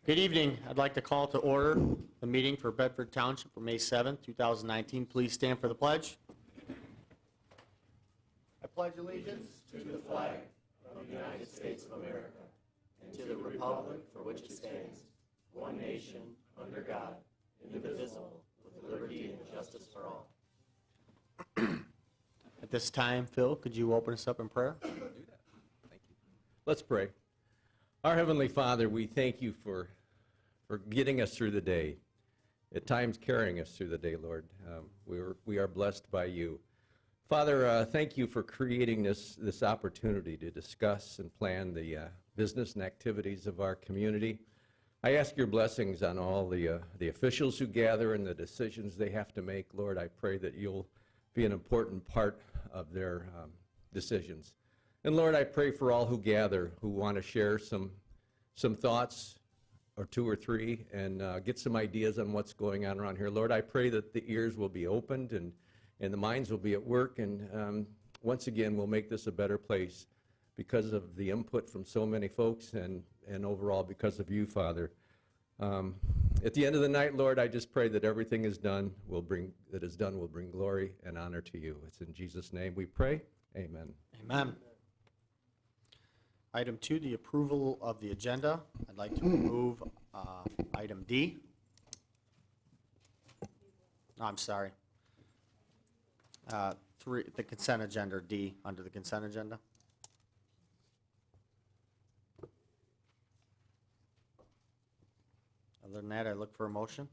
Good evening. I'd like to call to order the meeting for Bedford Township for May 7th, 2019. Please stand for the pledge. I pledge allegiance to the flag of the United States of America and to the republic for which it stands, one nation, under God, indivisible, with liberty and justice for all. At this time, Phil, could you open us up in prayer? I'll do that. Thank you. Let's pray. Our Heavenly Father, we thank you for getting us through the day, at times carrying us through the day, Lord. We are blessed by you. Father, thank you for creating this opportunity to discuss and plan the business and activities of our community. I ask your blessings on all the officials who gather and the decisions they have to make. Lord, I pray that you'll be an important part of their decisions. And Lord, I pray for all who gather, who want to share some thoughts, or two or three, and get some ideas on what's going on around here. Lord, I pray that the ears will be opened and the minds will be at work, and once again, we'll make this a better place because of the input from so many folks and overall because of you, Father. At the end of the night, Lord, I just pray that everything is done will bring glory and honor to you. It's in Jesus' name we pray. Amen. Amen. Item 2, the approval of the agenda. I'd like to remove item D. No, I'm sorry. 3, the consent agenda, D, under the consent agenda. Other than that, I look for a motion.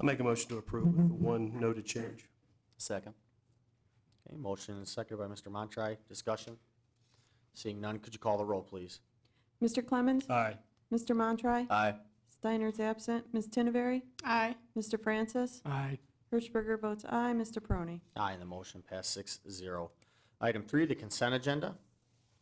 I'll make a motion to approve with one noted change. Second. Okay, motion and seconded by Mr. Montry. Discussion? Seeing none, could you call the roll, please? Mr. Clemens? Aye. Mr. Montry? Aye. Steiner's absent. Ms. Tinneberry? Aye. Mr. Francis? Aye. Hirschberger votes aye. Mr. Proney? Aye, and the motion passed 6-0. Item 3, the consent agenda.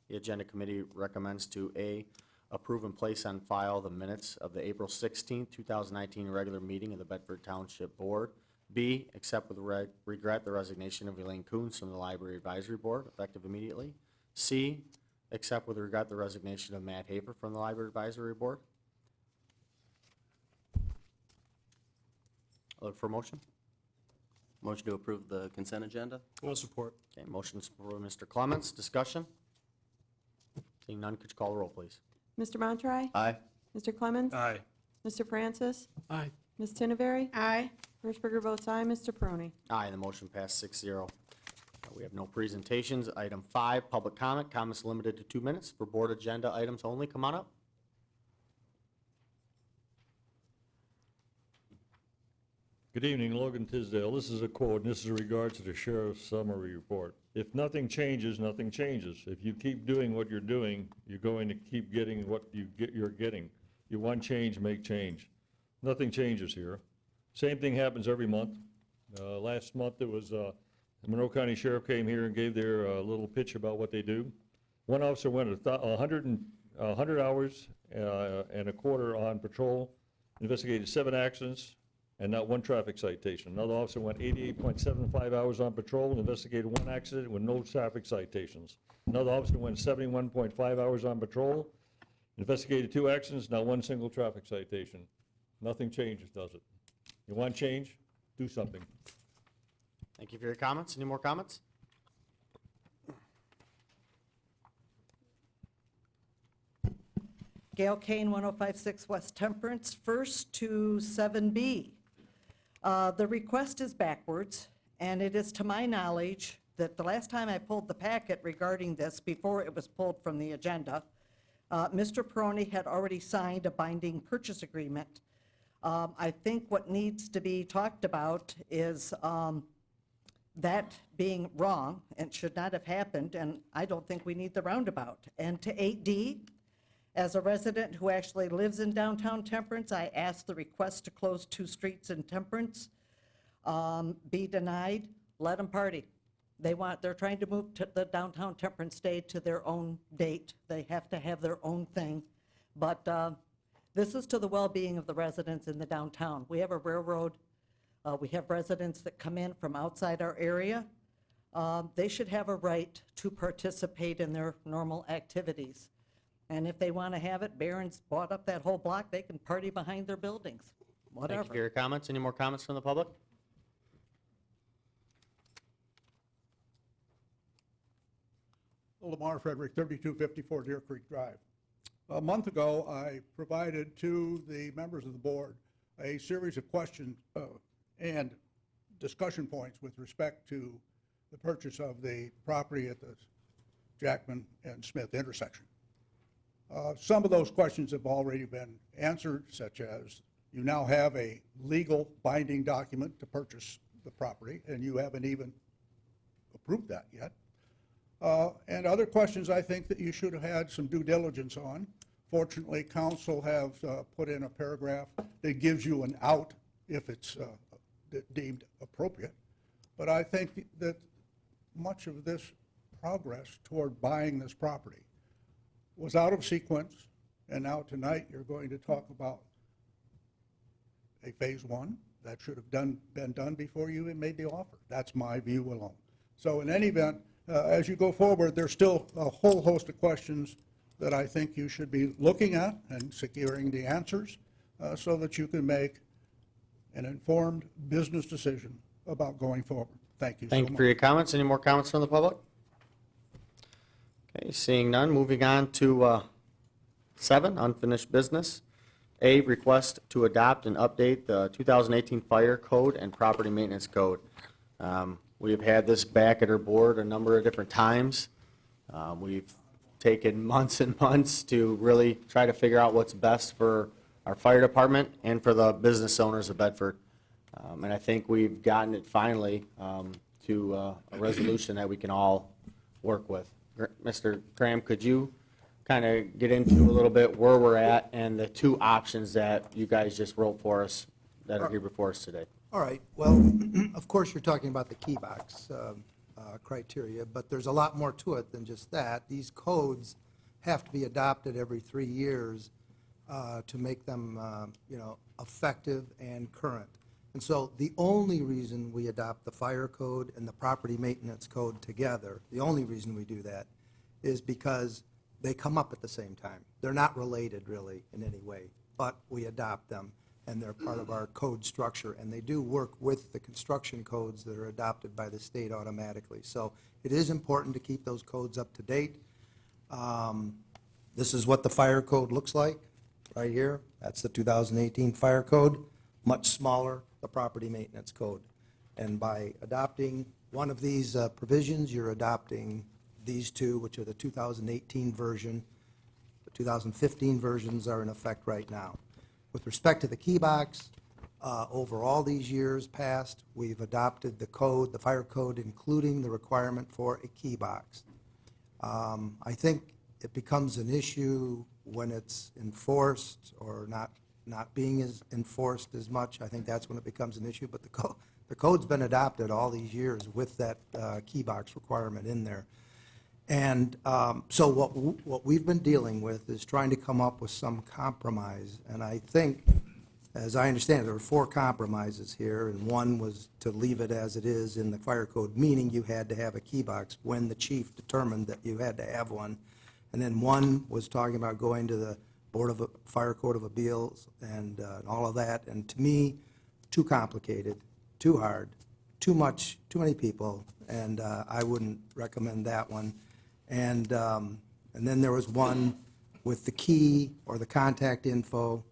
The agenda committee recommends to A, approve and place on file the minutes of the April 16, 2019 regular meeting of the Bedford Township Board. B, accept with regret the resignation of Elaine Kunz from the Library Advisory Board, effective immediately. C, accept with regret the resignation of Matt Hafer from the Library Advisory Board. I'll look for a motion. Motion to approve the consent agenda? I'll support. Okay, motion is for Mr. Clements. Discussion? Seeing none, could you call the roll, please? Mr. Montry? Aye. Mr. Clemens? Aye. Mr. Francis? Aye. Ms. Tinneberry? Aye. Hirschberger votes aye. Mr. Proney? Aye, the motion passed 6-0. We have no presentations. Item 5, public comment. Comments limited to 2 minutes for board agenda items only. Come on up. Good evening, Logan Tisdale. This is a quote, and this is in regards to the sheriff's summary report. If nothing changes, nothing changes. If you keep doing what you're doing, you're going to keep getting what you're getting. You want change, make change. Nothing changes here. Same thing happens every month. Last month it was the Monroe County Sheriff came here and gave their little pitch about what they do. One officer went 100 hours and a quarter on patrol, investigated 7 accidents, and not 1 traffic citation. Another officer went 88.75 hours on patrol and investigated 1 accident with no traffic citations. Another officer went 71.5 hours on patrol, investigated 2 accidents, not 1 single traffic citation. Nothing changes, does it? You want change? Do something. Thank you for your comments. Any more comments? Gail Kane, 1056 West Temperance, 1st to 7B. The request is backwards, and it is to my knowledge that the last time I pulled the packet regarding this, before it was pulled from the agenda, Mr. Peroni had already signed a binding purchase agreement. I think what needs to be talked about is that being wrong and should not have happened, and I don't think we need the roundabout. And to 8D, as a resident who actually lives in downtown Temperance, I asked the request to close 2 streets in Temperance be denied. Let them party. They're trying to move to the downtown Temperance Day to their own date. They have to have their own thing. But this is to the well-being of the residents in the downtown. We have a railroad. We have residents that come in from outside our area. They should have a right to participate in their normal activities. And if they want to have it, Barron's bought up that whole block, they can party behind their buildings, Thank you whatever. for your comments. Any more comments from the public? Lamar Frederick, 3254 Deer Creek Drive. A month ago, I provided to the members of the board a series of questions and discussion points with respect to the purchase of the property at the Jackman and Smith intersection. Some of those questions have already been answered, such as you now have a legal binding document to purchase the property, and you haven't even approved that yet. And other questions I think that you should have had some due diligence on. Fortunately, council have put in a paragraph that gives you an out if it's deemed appropriate. But I think that much of this progress toward buying this property was out of sequence, and now tonight you're going to talk about a phase one that should have been done before you even made the offer. That's my view alone. So in any event, as you go forward, there's still a whole host of questions that I think you should be looking at and securing the answers so that you can make an informed business decision about going forward. Thank you so much. Thank you for your comments. Any more comments from the public? Okay, seeing none, moving on to 7, unfinished business. A, request to adopt and update the 2018 Fire Code and Property Maintenance Code. We have had this back at our board a number of different times. We've taken months and months to really try to figure out what's best for our fire department and for the business owners of Bedford. And I think we've gotten it finally to a resolution that we can all work with. Mr. Graham, could you kind of get into a little bit where we're at and the two options that you guys just wrote for us that are here before us today? All right, well, of course, you're talking about the key box criteria, but there's a lot more to it than just that. These codes have to be adopted every 3 years to make them, effective and current. And so the only reason we adopt the fire code and the property maintenance code together, the only reason we do that is because they come up at the same time. They're not related really in any way, but we adopt them and they're part of our code structure, and they do work with the construction codes that are adopted by the state automatically. So it is important to keep those codes up to date. This is what the fire code looks like right here. That's the 2018 fire code, much smaller, the property maintenance code. And by adopting one of these provisions, you're adopting these two, which are the 2018 version. The 2015 versions are in effect right now. With respect to the key box, over all these years past, we've adopted the code, the fire code, including the requirement for a key box. I think it becomes an issue when it's enforced or not being as enforced as much. I think that's when it becomes an issue, but the code's been adopted all these years with that key box requirement in there. And so what we've been dealing with is trying to come up with some compromise. And I think, as I understand it, there were 4 compromises here, and one was to leave it as it is in the fire code, meaning you had to have a key box when the chief determined that you had to have one. And then one was talking about going to the Fire Code of Appeals and all of that. And to me, too complicated, too hard, too many people, and I wouldn't recommend that one. And then there was one with the key or the contact info.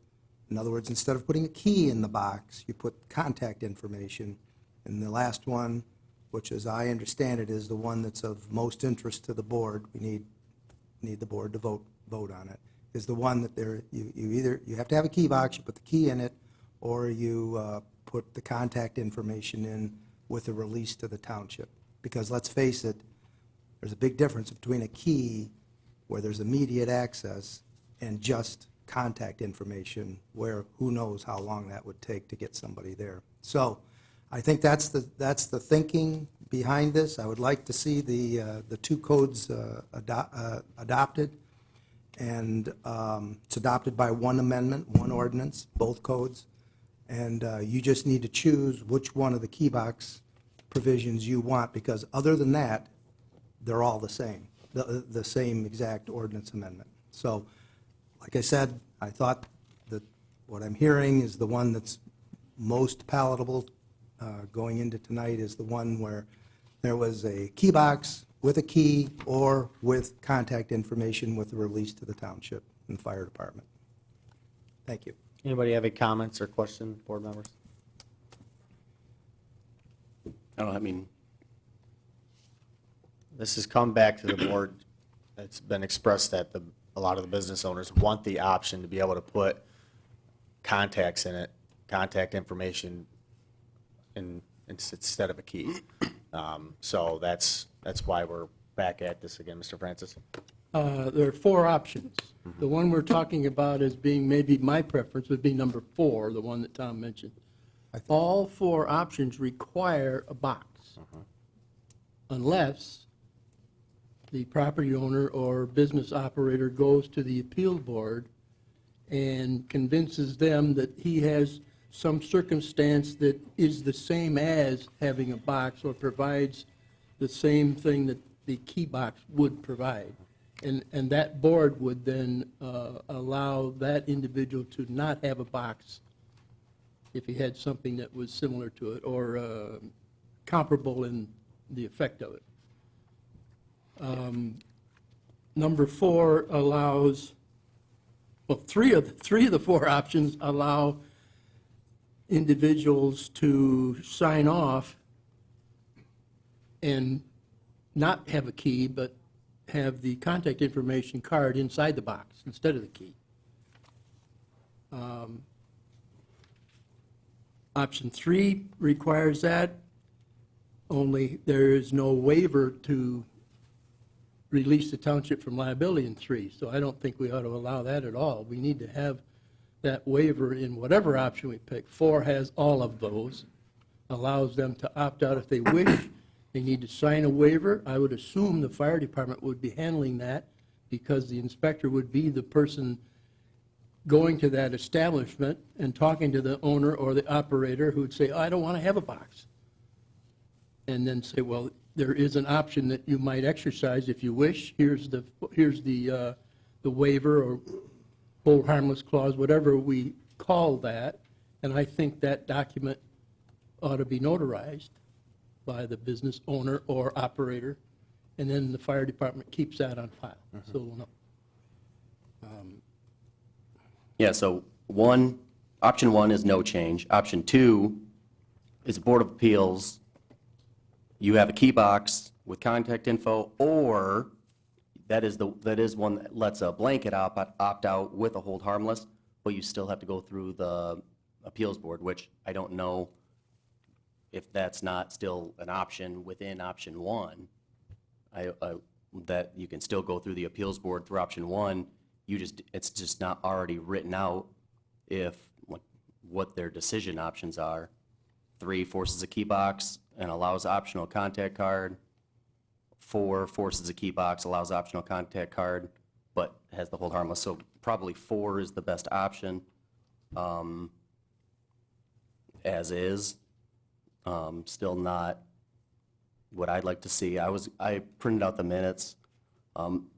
In other words, instead of putting a key in the box, you put contact information. And the last one, which as I understand it is the one that's of most interest to the board, we need the board to vote on it, is the one that you have to have a key box, you put the key in it, or you put the contact information in with a release to the township. Because let's face it, there's a big difference between a key where there's immediate access and just contact information where who knows how long that would take to get somebody there. So I think that's the thinking behind this. I would like to see the 2 codes adopted, and it's adopted by one amendment, one ordinance, both codes, and you just need to choose which one of the key box provisions you want, because other than that, they're all the same exact ordinance amendment. So, like I said, I thought that what I'm hearing is the one that's most palatable going into tonight is the one where there was a key box with a key or with contact information with the release to the township and fire department. Thank you. Anybody have any comments or questions, board members? I mean, This has come back to the board. It's been expressed that a lot of the business owners want the option to be able to put contacts in it, contact information instead of a key. So that's why we're back at this again, Mr. Francis. There are 4 options. The one we're talking about as being, maybe my preference would be number 4, the one that Tom mentioned. All 4 options require a box, unless the property owner or business operator goes to the appeal board and convinces them that he has some circumstance that is the same as having a box or provides the same thing that the key box would provide. And that board would then allow that individual to not have a box if he had something that was similar to it or comparable in the effect of it. Number 4 allows, well, three of the 4 options allow individuals to sign off and not have a key, but have the contact information card inside the box instead of the key. Option 3 requires that, only there is no waiver to release the township from liability in 3, so I don't think we ought to allow that at all. We need to have that waiver in whatever option we pick. 4 has all of those, allows them to opt out if they wish. They need to sign a waiver. I would assume the fire department would be handling that because the inspector would be the person going to that establishment and talking to the owner or the operator who would say, I don't want to have a box. And then say, well, there is an option that you might exercise if you wish. Here's the waiver or hold harmless clause, whatever we call that. And I think that document ought to be notarized by the business owner or operator, and then the fire department keeps that on file. So we'll know. yeah, so option 1 is no change. Option 2 is Board of Appeals. You have a key box with contact info, or that is one that lets a blanket opt out with a hold harmless, but you still have to go through the appeals board, which I don't know if that's not still an option within option 1. That you can still go through the appeals board through option 1. It's just not already written out if what their decision options are. 3 forces a key box and allows optional contact card. 4 forces a key box, allows optional contact card, but has the hold harmless. So probably 4 is the best option, as is. Still not what I'd like to see. I printed out the minutes.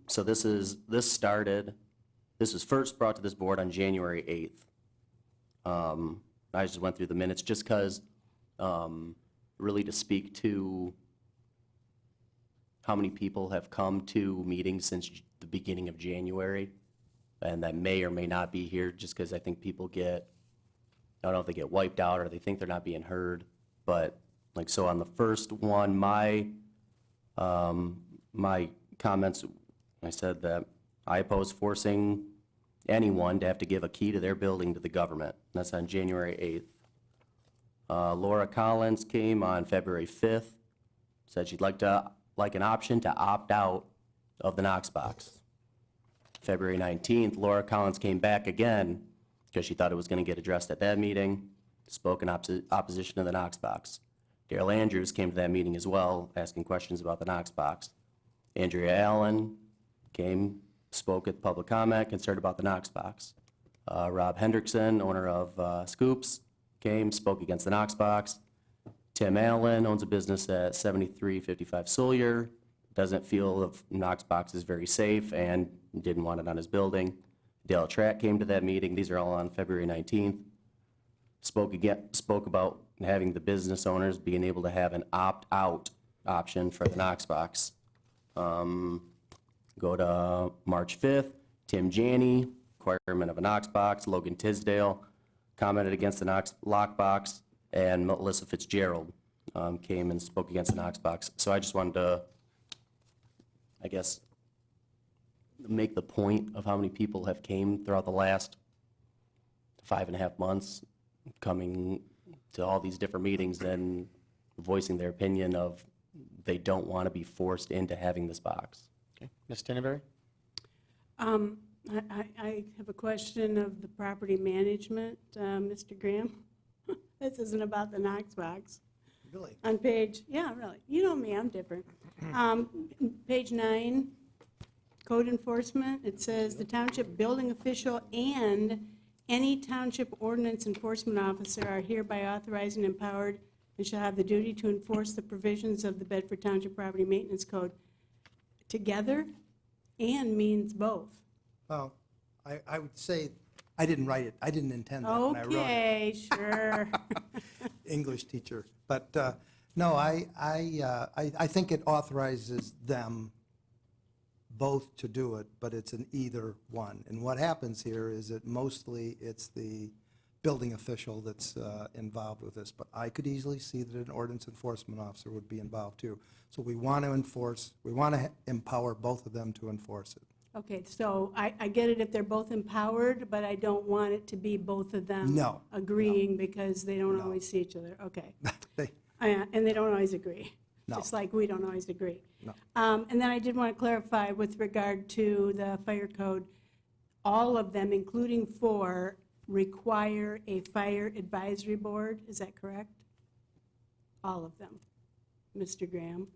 So this was first brought to this board on January 8th. I just went through the minutes just because, really to speak to how many people have come to meetings since the beginning of January and that may or may not be here, just because I think people I don't know if they get wiped out or they think they're not being heard. But so on the first one, my comments, I said that I oppose forcing anyone to have to give a key to their building to the government. And that's on January 8th. Laura Collins came on February 5th, said she'd like an option to opt out of the Knox box. February 19th, Laura Collins came back again because she thought it was going to get addressed at that meeting, spoke in opposition to the Knox box. Darrell Andrews came to that meeting as well, asking questions about the Knox box. Andrea Allen came, spoke at public comment, concerned about the Knox box. Rob Hendrickson, owner of Scoops, came, spoke against the Knox box. Tim Allen owns a business at 7355 Sawyer, doesn't feel the Knox box is very safe and didn't want it on his building. Dale Track came to that meeting. These are all on February 19th. Spoke about having the business owners being able to have an opt-out option for the Knox box. Go to March 5th, Tim Janney, requirement of a Knox box. Logan Tisdale commented against the Knox lockbox, and Melissa Fitzgerald came and spoke against the Knox box. So I just wanted to, I guess, make the point of how many people have came throughout the last 5.5 months, coming to all these different meetings and voicing their opinion of they don't want to be forced into having this box. Okay. Ms. Tinneberry? I have a question of the property management, Mr. Graham. This isn't about the Knox box. Really? On page, yeah, really, you know me, I'm different. Page 9, code enforcement, it says, "The township building official and any township ordinance enforcement officer are hereby authorized and empowered and shall have the duty to enforce the provisions of the Bedford Township Property Maintenance Code." Together, and means both. Well, I would say, I didn't write it, I didn't intend that when I wrote it. Okay, sure. English teacher. But, no, I think it authorizes them both to do it, but it's an either one. And what happens here is that mostly it's the building official that's involved with this, but I could easily see that an ordinance enforcement officer would be involved too. So we want to enforce, we want to empower both of them to enforce it. Okay, so I get it if they're both empowered, but I don't want it to be both of them No, agreeing because they don't No. always see each other. Okay. They- And they don't always agree. No. Just like we don't always agree. No. And then I did want to clarify with regard to the fire code, all of them, including 4, require a fire advisory board. Is that correct? All of them, Mr. Graham?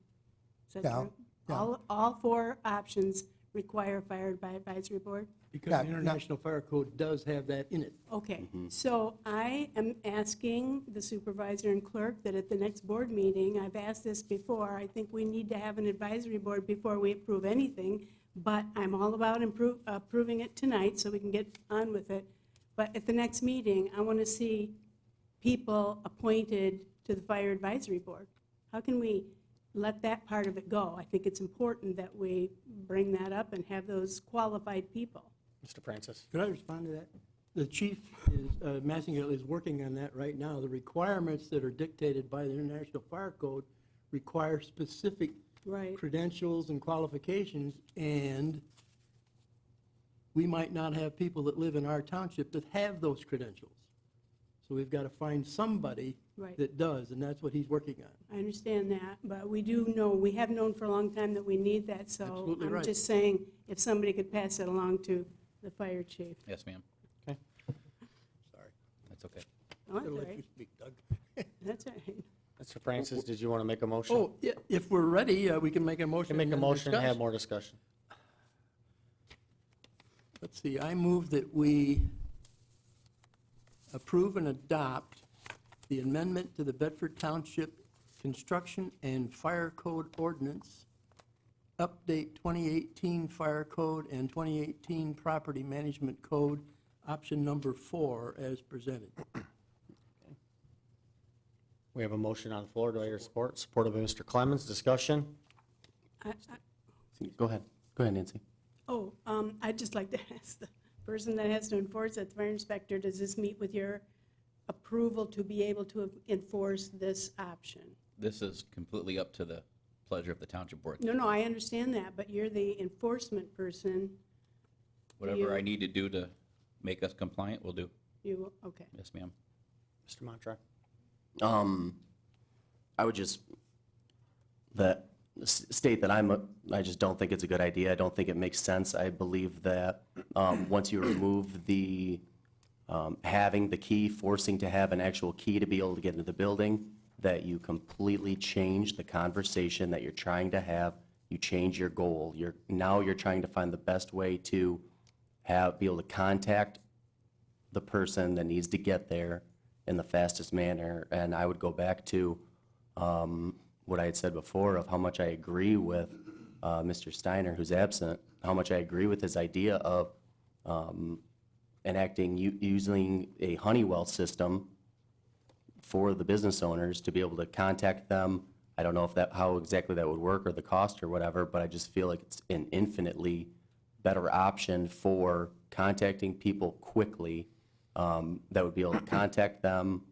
Is that Yeah, true? yeah. All 4 options require a fire advisory board? Because Yeah, the no. International Fire Code does have that in it. Okay, so I am asking the supervisor and clerk that at the next board meeting, I've asked this before, I think we need to have an advisory board before we approve anything, but I'm all about approving it tonight so we can get on with it. But at the next meeting, I want to see people appointed to the fire advisory board. How can we let that part of it go? I think it's important that we bring that up and have those qualified people. Mr. Francis? Could I respond to that? The chief is, Massingill is working on that right now. The requirements that are dictated by the International Fire Code require specific Right. credentials and qualifications, and we might not have people that live in our township that have those credentials. So we've got to find somebody Right. that does, and that's what he's working on. I understand that, but we do know, we have known for a long time that we need that, so Absolutely I'm right. just saying, if somebody could pass it along to the fire chief. Yes, ma'am. Okay. Sorry. That's okay. Oh, that's I'll all let you right, speak, Doug. that's all right. Mr. Francis, did you want to make a motion? Oh, yeah, if we're ready, we can make a motion. Can make a and motion and discuss. have more discussion. Let's see, I move that we approve and adopt the amendment to the Bedford Township Construction and Fire Code Ordinance, update 2018 Fire Code and 2018 Property Management Code, option number 4, as presented. We have a motion on the floor. Do I hear support? Supported by Mr. Clemens. Discussion? Go ahead. Go ahead, Nancy. I'd just like to ask the person that has to enforce it, the fire inspector, does this meet with your approval to be able to enforce this option? This is completely up to the pleasure of the township board. No, I understand that, but you're the enforcement person. Whatever I need to do to make us compliant, we'll do. Okay. Yes, ma'am. Mr. Montroy? I would just state that I just don't think it's a good idea. I don't think it makes sense. I believe that once you remove the having the key, forcing to have an actual key to be able to get into the building, that you completely change the conversation that you're trying to have. You change your goal. Now you're trying to find the best way to be able to contact the person that needs to get there in the fastest manner. And I would go back to what I had said before of how much I agree with Mr. Steiner, who's absent, how much I agree with his idea of enacting, using a Honeywell system for the business owners to be able to contact them. I don't know if how exactly that would work or the cost or whatever, but I just feel like it's an infinitely better option for contacting people quickly, that would be able to contact them,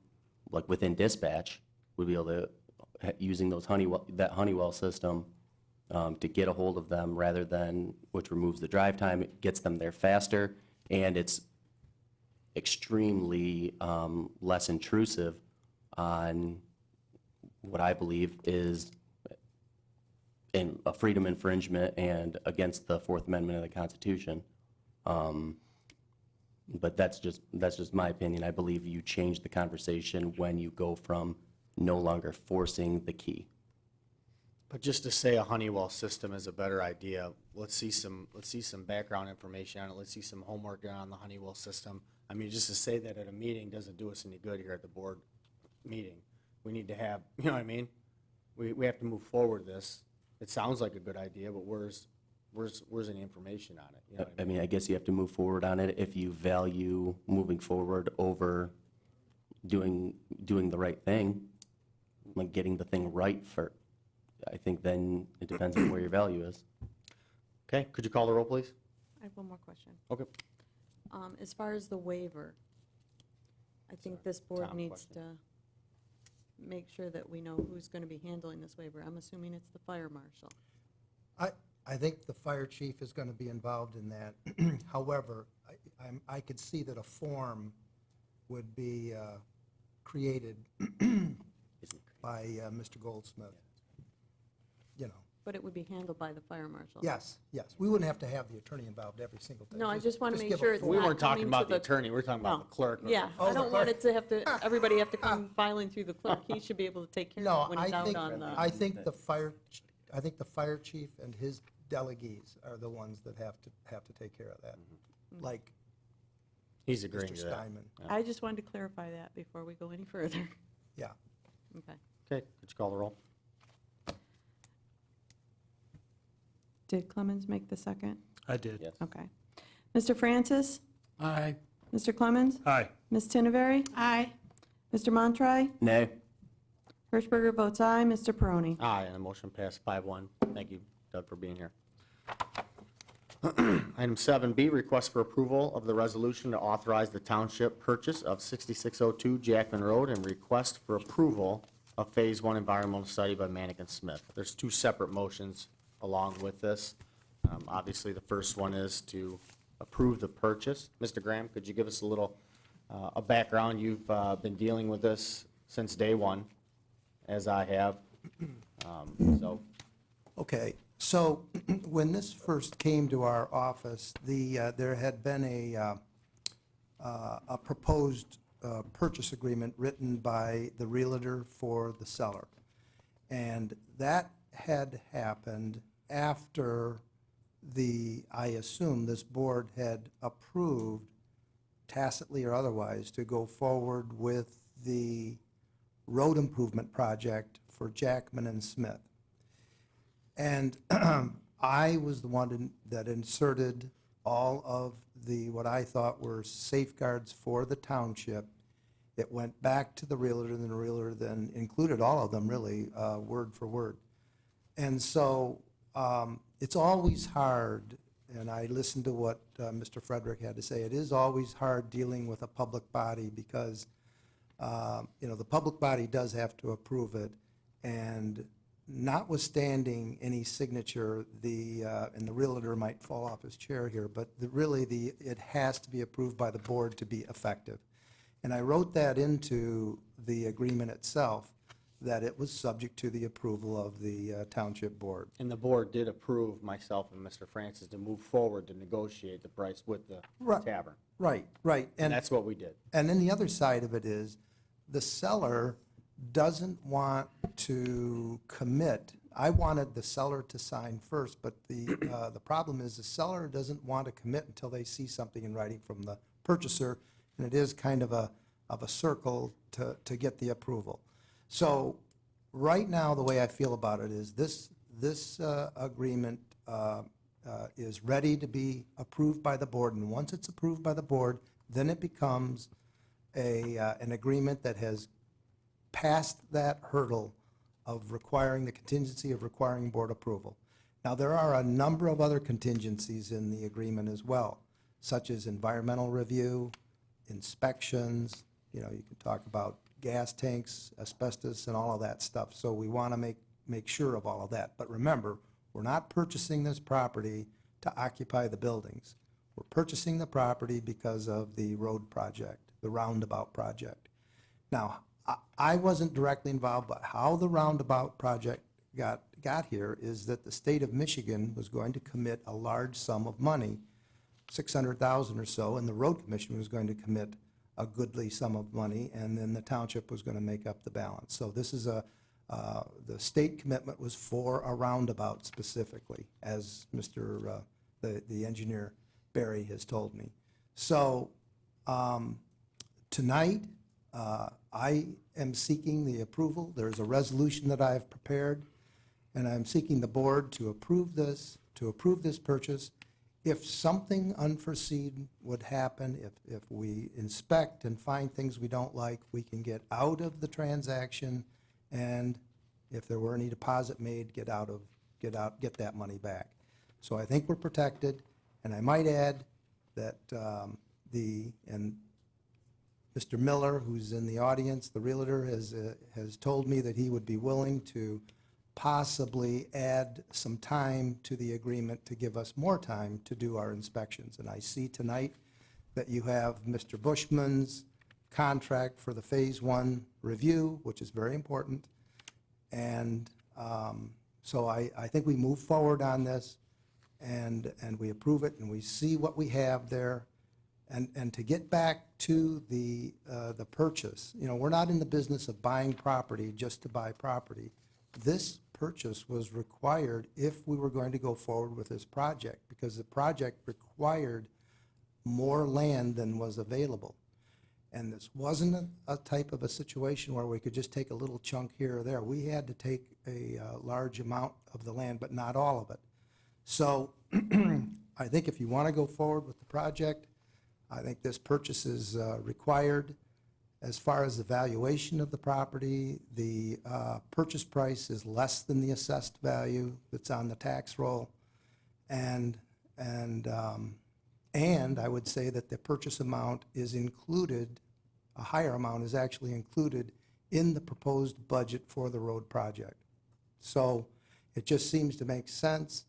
like within dispatch, would be able to, using those that Honeywell system, to get a hold of them rather than, which removes the drive time, it gets them there faster, and it's extremely less intrusive on what I believe is a freedom infringement and against the Fourth Amendment of the Constitution. But that's just my opinion. I believe you change the conversation when you go from no longer forcing the key. But just to say a Honeywell system is a better idea, let's see some background information on it, let's see some homework done on the Honeywell system. I mean, just to say that at a meeting doesn't do us any good here at the board meeting. We need to have, you know what I mean? We have to move forward this. It sounds like a good idea, but where's any information on it? You know what I mean, I guess you have to move forward on it if you value moving forward over doing the right thing, like getting the thing right for, I think then it depends on where your value is. Okay, could you call the roll, please? I have one more question. Okay. As far as the waiver, I think this board Tom needs question. to make sure that we know who's going to be handling this waiver. I'm assuming it's the fire marshal. I think the fire chief is going to be involved in that. However, I could see that a form would be created by Mr. Goldsmith, you know. But it would be handled by the fire marshal. Yes, yes. We wouldn't have to have the attorney involved every single time. No, I just want to make give a sure it's form. We not weren't talking coming to about the attorney, we're talking about No. the clerk. Yeah, Oh, I the don't want clerk. it to have to, everybody have to come filing through the clerk. He should be able to take care No, of it when he's out on the. I think the fire chief and his delegates are the ones that have to take care of that. Like He's agreeing Mr. to that. Steinman. I just wanted to clarify that before we go any further. Yeah. Okay. Okay, could you call the roll? Did Clemens make the second? I did. Yes. Okay. Mr. Francis? Aye. Mr. Clemens? Aye. Ms. Tinnevery? Aye. Mr. Montroy? Nay? Hirschberger votes aye. Mr. Peroni? Aye, and the motion passed 5-1. Thank you, Doug, for being here. Item 7B, request for approval of the resolution to authorize the township purchase of 6602 Jackman Road and request for approval of Phase 1 environmental study by Mannik and Smith. There's two separate motions along with this. Obviously, the first one is to approve the purchase. Mr. Graham, could you give us a little, a background? You've been dealing with this since day one, as I have. So, Okay, so when this first came to our office, there had been a proposed purchase agreement written by the realtor for the seller. And that had happened after I assume this board had approved, tacitly or otherwise, to go forward with the road improvement project for Jackman and Smith. And I was the one that inserted all of what I thought were safeguards for the township. It went back to the realtor, and the realtor then included all of them, really, word for word. And so it's always hard, and I listened to what Mr. Frederick had to say, it is always hard dealing with a public body because, the public body does have to approve it, and notwithstanding any signature, and the realtor might fall off his chair here, but it has to be approved by the board to be effective. And I wrote that into the agreement itself, that it was subject to the approval of the township board. and the board did approve myself and Mr. Francis to move forward to negotiate the price with the Right. tavern. Right. And that's what we did. And then the other side of it is, the seller doesn't want to commit. I wanted the seller to sign first, but the problem is the seller doesn't want to commit until they see something in writing from the purchaser, and it is kind of a circle to get the approval. So right now, the way I feel about it is this agreement is ready to be approved by the board, and once it's approved by the board, then it becomes an agreement that has passed that hurdle of requiring the contingency of requiring board approval. Now, there are a number of other contingencies in the agreement as well, such as environmental review, inspections, you can talk about gas tanks, asbestos, and all of that stuff. So we want to make sure of all of that. But remember, we're not purchasing this property to occupy the buildings. We're purchasing the property because of the road project, the roundabout project. Now, I wasn't directly involved, but how the roundabout project got here is that the state of Michigan was going to commit a large sum of money, $600,000 or so, and the road commission was going to commit a goodly sum of money, and then the township was going to make up the balance. So this is the state commitment was for a roundabout specifically, as the engineer Barry has told me. So tonight, I am seeking the approval. There's a resolution that I have prepared, and I'm seeking the board to approve this purchase. If something unforeseen would happen, if we inspect and find things we don't like, we can get out of the transaction, and if there were any deposit made, get that money back. So I think we're protected, and I might add that Mr. Miller, who's in the audience, the realtor, has told me that he would be willing to possibly add some time to the agreement to give us more time to do our inspections. And I see tonight that you have Mr. Bushman's contract for the Phase 1 review, which is very important. And so I think we move forward on this, and we approve it, and we see what we have there. And to get back to the purchase, we're not in the business of buying property just to buy property. This purchase was required if we were going to go forward with this project, because the project required more land than was available. And this wasn't a type of a situation where we could just take a little chunk here or there. We had to take a large amount of the land, but not all of it. So I think if you want to go forward with the project, I think this purchase is required. As far as the valuation of the property, the purchase price is less than the assessed value that's on the tax roll. And I would say that the purchase amount is included, a higher amount is actually included in the proposed budget for the road project. So it just seems to make sense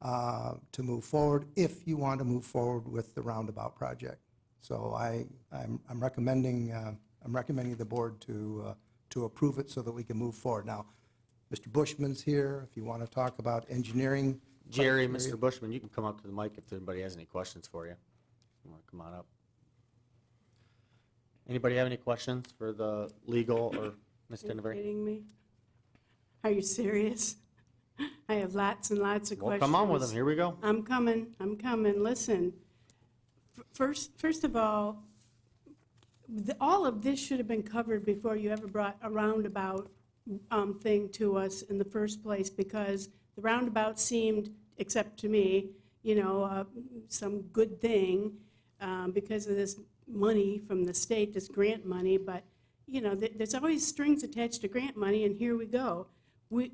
to move forward if you want to move forward with the roundabout project. So I'm recommending the board to approve it so that we can move forward. Now, Mr. Bushman's here, if you want to talk about engineering. Jerry, Mr. Bushman, you can come up to the mic if anybody has any questions for you. You want to come on up? Anybody have any questions for the legal or Ms. Are you Denneberry? kidding me? Are you serious? I have lots and lots of Well, questions. come on with them. Here we go. I'm coming. Listen, first of all, all of this should have been covered before you ever brought a roundabout thing to us in the first place, because the roundabout seemed, except to me, some good thing because of this money from the state, this grant money. But there's always strings attached to grant money, and here we go. We're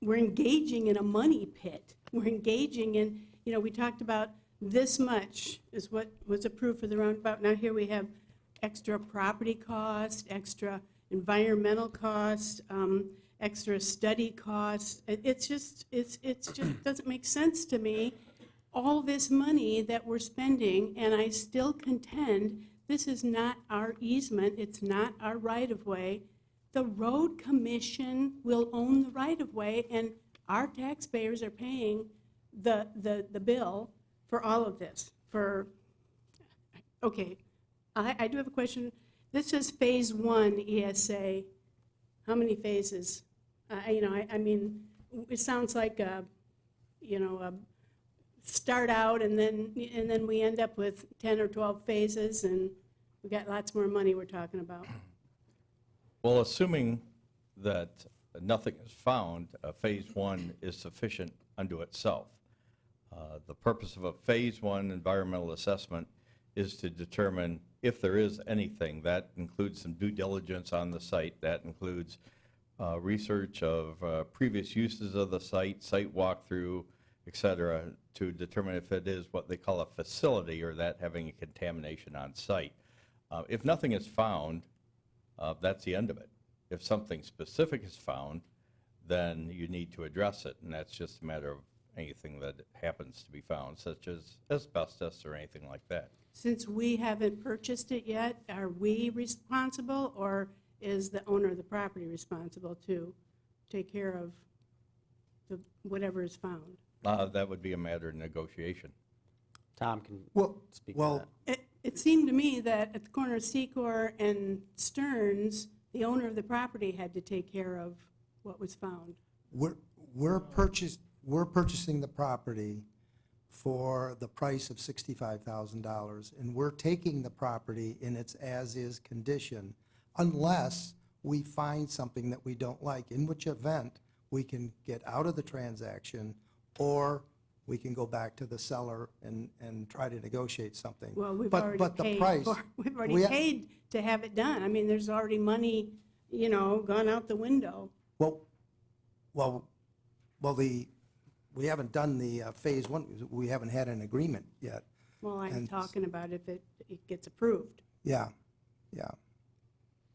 engaging in a money pit. We're engaging in, we talked about this much is what was approved for the roundabout. Now here we have extra property cost, extra environmental cost, extra study costs. It just doesn't make sense to me, all this money that we're spending, and I still contend this is not our easement, it's not our right-of-way. The road commission will own the right-of-way, and our taxpayers are paying the bill for all of this. Okay, I do have a question. This says Phase 1 ESA. How many phases? I mean, it sounds like start out and then we end up with 10 or 12 phases, and we got lots more money we're talking about. Well, assuming that nothing is found, Phase 1 is sufficient unto itself. The purpose of a Phase 1 environmental assessment is to determine if there is anything. That includes some due diligence on the site. That includes research of previous uses of the site walkthrough, et cetera, to determine if it is what they call a facility or that having a contamination on site. If nothing is found, that's the end of it. If something specific is found, then you need to address it, and that's just a matter of anything that happens to be found, such as asbestos or anything like that. Since we haven't purchased it yet, are we responsible, or is the owner of the property responsible to take care of whatever is found? That would be a matter of negotiation. Tom can Well, speak to well, that. It seemed to me that at the corner of Secor and Stearns, the owner of the property had to take care of what was found. we're purchasing the property for the price of $65,000, and we're taking the property in its as-is condition unless we find something that we don't like, in which event we can get out of the transaction, or we can go back to the seller and try to negotiate something. Well, we've But- already but the paid price- for, we've already we ha- paid to have it done. I mean, there's already money, gone out the window. We haven't done the Phase 1, we haven't had an agreement yet. Well, I'm And- talking about if it gets approved. Yeah.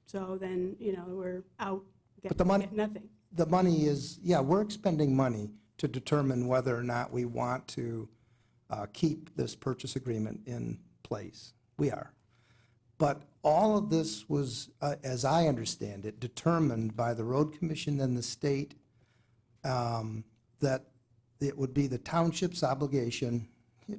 So then, we're out, But the money- get nothing. The money is, yeah, we're expending money to determine whether or not we want to keep this purchase agreement in place. We are. But all of this was, as I understand it, determined by the road commission and the state, that it would be the township's obligation,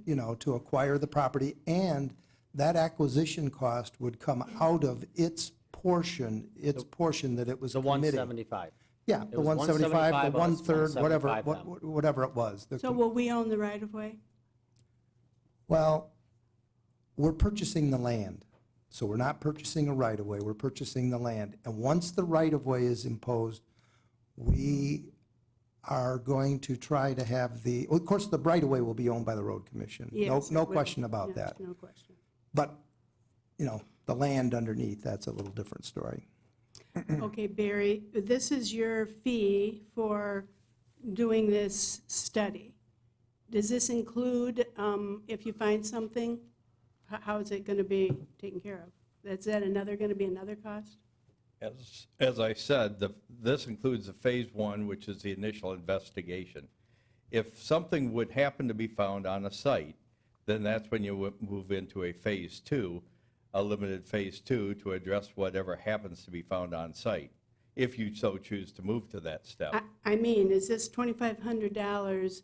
to acquire the property, and that acquisition cost would come out of its portion that it was The committing. 175. Yeah, It the was 175, the 175 us, one-third, whatever, 175 them. whatever it was. So will we own the right-of-way? Well, we're purchasing the land, so we're not purchasing a right-of-way, we're purchasing the land. And once the right-of-way is imposed, we are going to try to have of course, the right-of-way will be owned by the road commission. Yes, No it will. question about Yes, that. no question. But, the land underneath, that's a little different story. Okay, Barry, this is your fee for doing this study. Does this include, if you find something, how is it going to be taken care of? Is that going to be another cost? As I said, this includes the Phase 1, which is the initial investigation. If something would happen to be found on a site, then that's when you would move into a Phase 2, a limited Phase 2, to address whatever happens to be found on site, if you so choose to move to that step. I mean, is this $2,500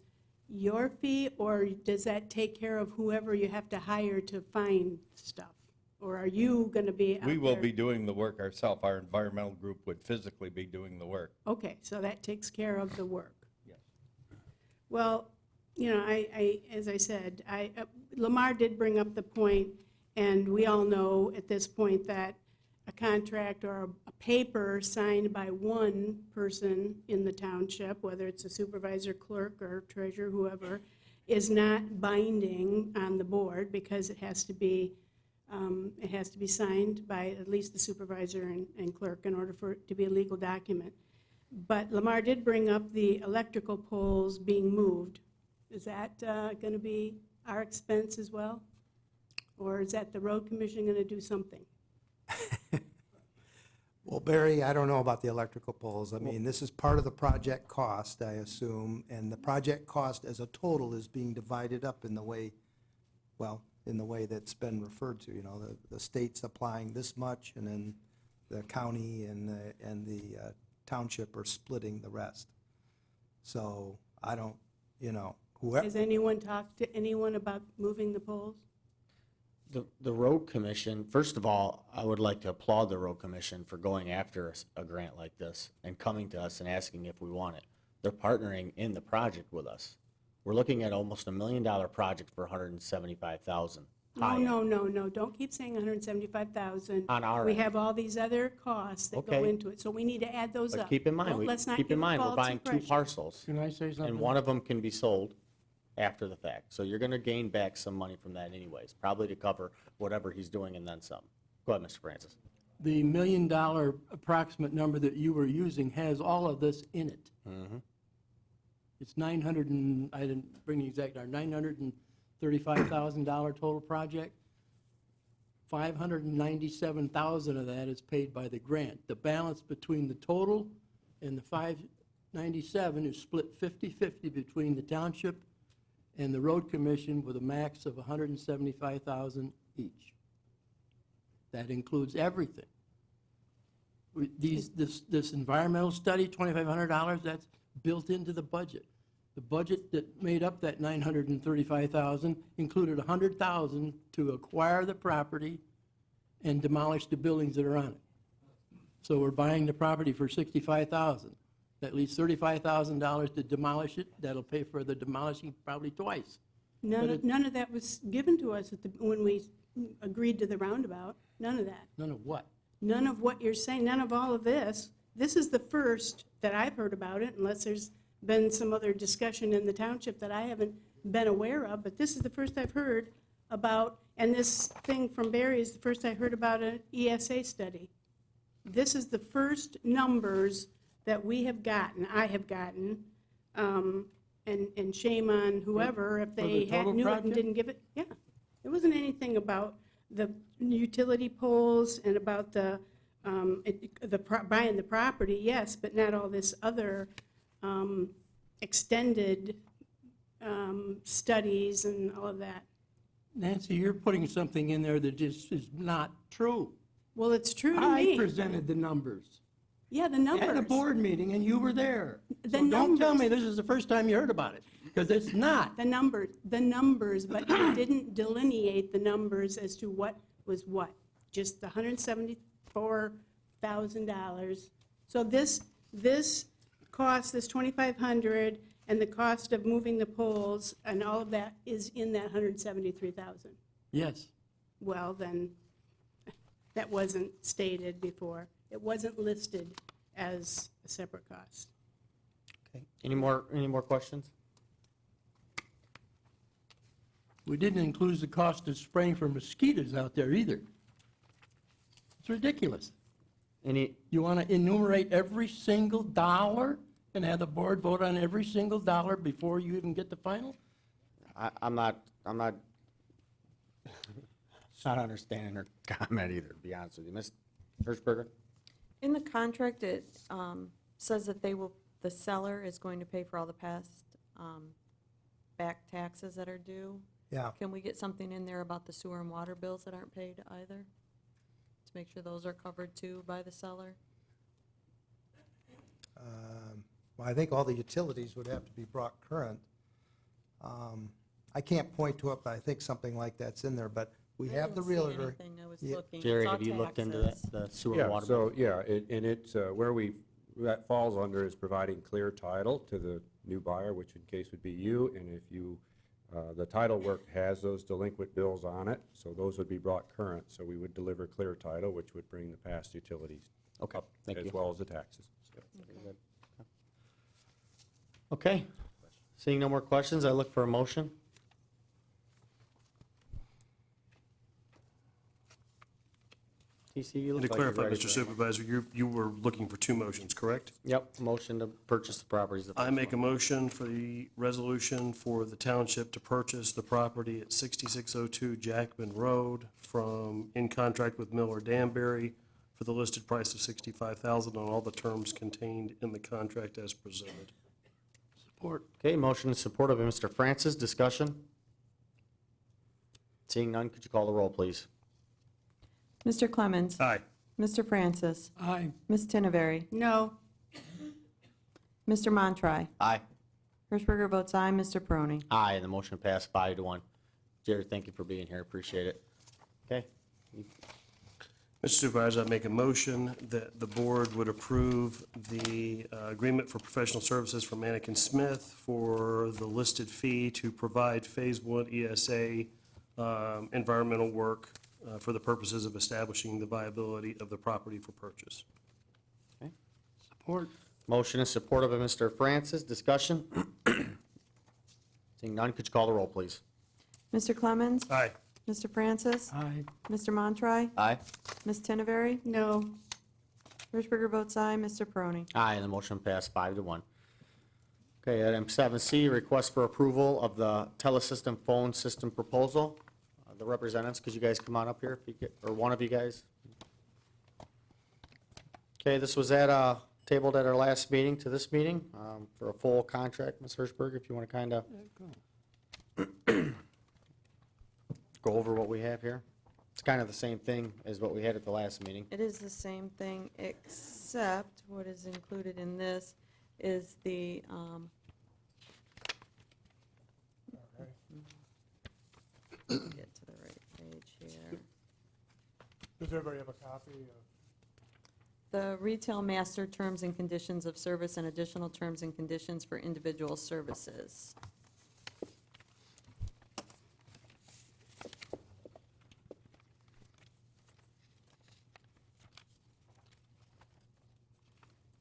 your fee, or does that take care of whoever you have to hire to find stuff? Or are you going to be out there? We will be doing the work ourselves. Our environmental group would physically be doing the work. Okay, so that takes care of the work. Yes. Well, as I said, Lamar did bring up the point, and we all know at this point that a contract or a paper signed by one person in the township, whether it's a supervisor, clerk, or treasurer, whoever, is not binding on the board because it has to be signed by at least the supervisor and clerk in order for it to be a legal document. But Lamar did bring up the electrical poles being moved. Is that going to be our expense as well? Or is that the road commission going to do something? Well, Barry, I don't know about the electrical poles. I mean, this is part of the project cost, I assume, and the project cost as a total is being divided up in the way, in the way that's been referred to, the state's applying this much, and then the county and the township are splitting the rest. So I don't, whoever. Has anyone talked to anyone about moving the poles? The road commission, first of all, I would like to applaud the road commission for going after a grant like this and coming to us and asking if we want it. They're partnering in the project with us. We're looking at almost $1 million project for $175,000. high. No, don't keep saying 175,000. On our We end. have all these other costs that go Okay. into it, so we need to add those up. But keep in mind, Let's not keep give in a mind, we're false buying two impression. parcels, Can I say something? and one of them can be sold after the fact. So you're gonna gain back some money from that anyways, probably to cover whatever he's doing and then some. Go ahead, Mr. Francis. The $1 million approximate number that you were using has all of this in it. It's 900 and, I didn't bring the exact number, $935,000 total project. 597,000 of that is paid by the grant. The balance between the total and the 597 is split 50-50 between the township and the road commission with a max of 175,000 each. That includes everything. This environmental study, $2,500, that's built into the budget. The budget that made up that $935,000 included $100,000 to acquire the property and demolish the buildings that are on it. So we're buying the property for $65,000. That leaves $35,000 to demolish it. That'll pay for the demolishing probably twice. None of that was given to us when we agreed to the roundabout. None of that. None of what? None of what you're saying, none of all of this. This is the first that I've heard about it, unless there's been some other discussion in the township that I haven't been aware of, but this is the first I've heard about, and this thing from Barry is the first I heard about an ESA study. This is the first numbers that we have gotten, I have gotten, and shame on whoever if they total knew it and project? didn't give it. Yeah, it wasn't anything about the utility poles and about buying the property, yes, but not all this other extended studies and all of that. Nancy, you're putting something in there that just is not true. Well, it's true to I me. presented the numbers Yeah, the numbers. at a board meeting, and you were there. The So don't tell numbers. me this is the first time you heard about it, because it's not. The numbers, but you didn't delineate the numbers as to what was what, just the $174,000. So this cost, this $2,500, and the cost of moving the poles and all of that is in that $173,000. Yes. Well, then, that wasn't stated before. It wasn't listed as a separate cost. Okay. Any more questions? We didn't include the cost of spraying for mosquitoes out there either. It's ridiculous. Any, You want to enumerate every single dollar and have the board vote on every single dollar before you even get the final? I'm not understanding her comment either, to be honest with you. Ms. Hirschberger? In the contract, it says that the seller is going to pay for all the past back taxes that are due. Yeah. Can we get something in there about the sewer and water bills that aren't paid either? To make sure those are covered too by the seller? Well, I think all the utilities would have to be brought current. I can't point to it, but I think something like that's in there, but we I have the didn't see realtor. anything. I was Yeah. looking. Jerry, It's all have you looked into taxes. the sewer Yeah, and water? so, bill? yeah, and it's, where that falls under is providing clear title to the new buyer, which in case would be you, and if you, the title work has those delinquent bills on it, so those would be brought current, so we would deliver clear title, which would bring the past utilities Okay, up, thank you. as well as the taxes. Okay. Seeing no more questions, I look for a motion. TC, you And look to like you're clarify, ready Mr. for it. Supervisor, you were looking for two motions, correct? Yep, motion to purchase the properties. the I first make a one. motion for the resolution for the township to purchase the property at 6602 Jackman Road in contract with Miller Danbury for the listed price of $65,000 on all the terms contained in the contract as presented. Support. Okay, motion is supported by Mr. Francis. Discussion? Seeing none, could you call the roll, please? Mr. Clemens. Aye. Mr. Francis. Aye. Ms. Tinneberry. No, Mr. Montry. Aye. Hirschberger votes aye. Mr. Peroni. Aye, and the motion passed 5-1. Jerry, thank you for being here, appreciate it. Okay, Mr. Supervisor, I make a motion that the board would approve the agreement for professional services for Mannik and Smith for the listed fee to provide Phase 1 ESA environmental work for the purposes of establishing the viability of the property for purchase. Support. Motion is supported by Mr. Francis. Discussion? Seeing none, could you call the roll, please? Mr. Clemens? Aye. Mr. Francis? Aye. Mr. Montroy? Aye. Ms. Tinnevery? No. Hirschberger votes aye. Mr. Peroni? Aye, and the motion passed 5-1. Okay, item 7C, request for approval of the telesystem phone system proposal. The representatives, could you guys come on up here, if you get, or one of you guys? Okay, this was tabled at our last meeting to this meeting for a full contract. Ms. Hirschberg, if you want to kind of go over what we have here. It's kind of the same thing as what we had at the last meeting. It is the same thing, except what is included in this is the, get to the right page here. Does everybody have a copy of? The retail master terms and conditions of service and additional terms and conditions for individual services.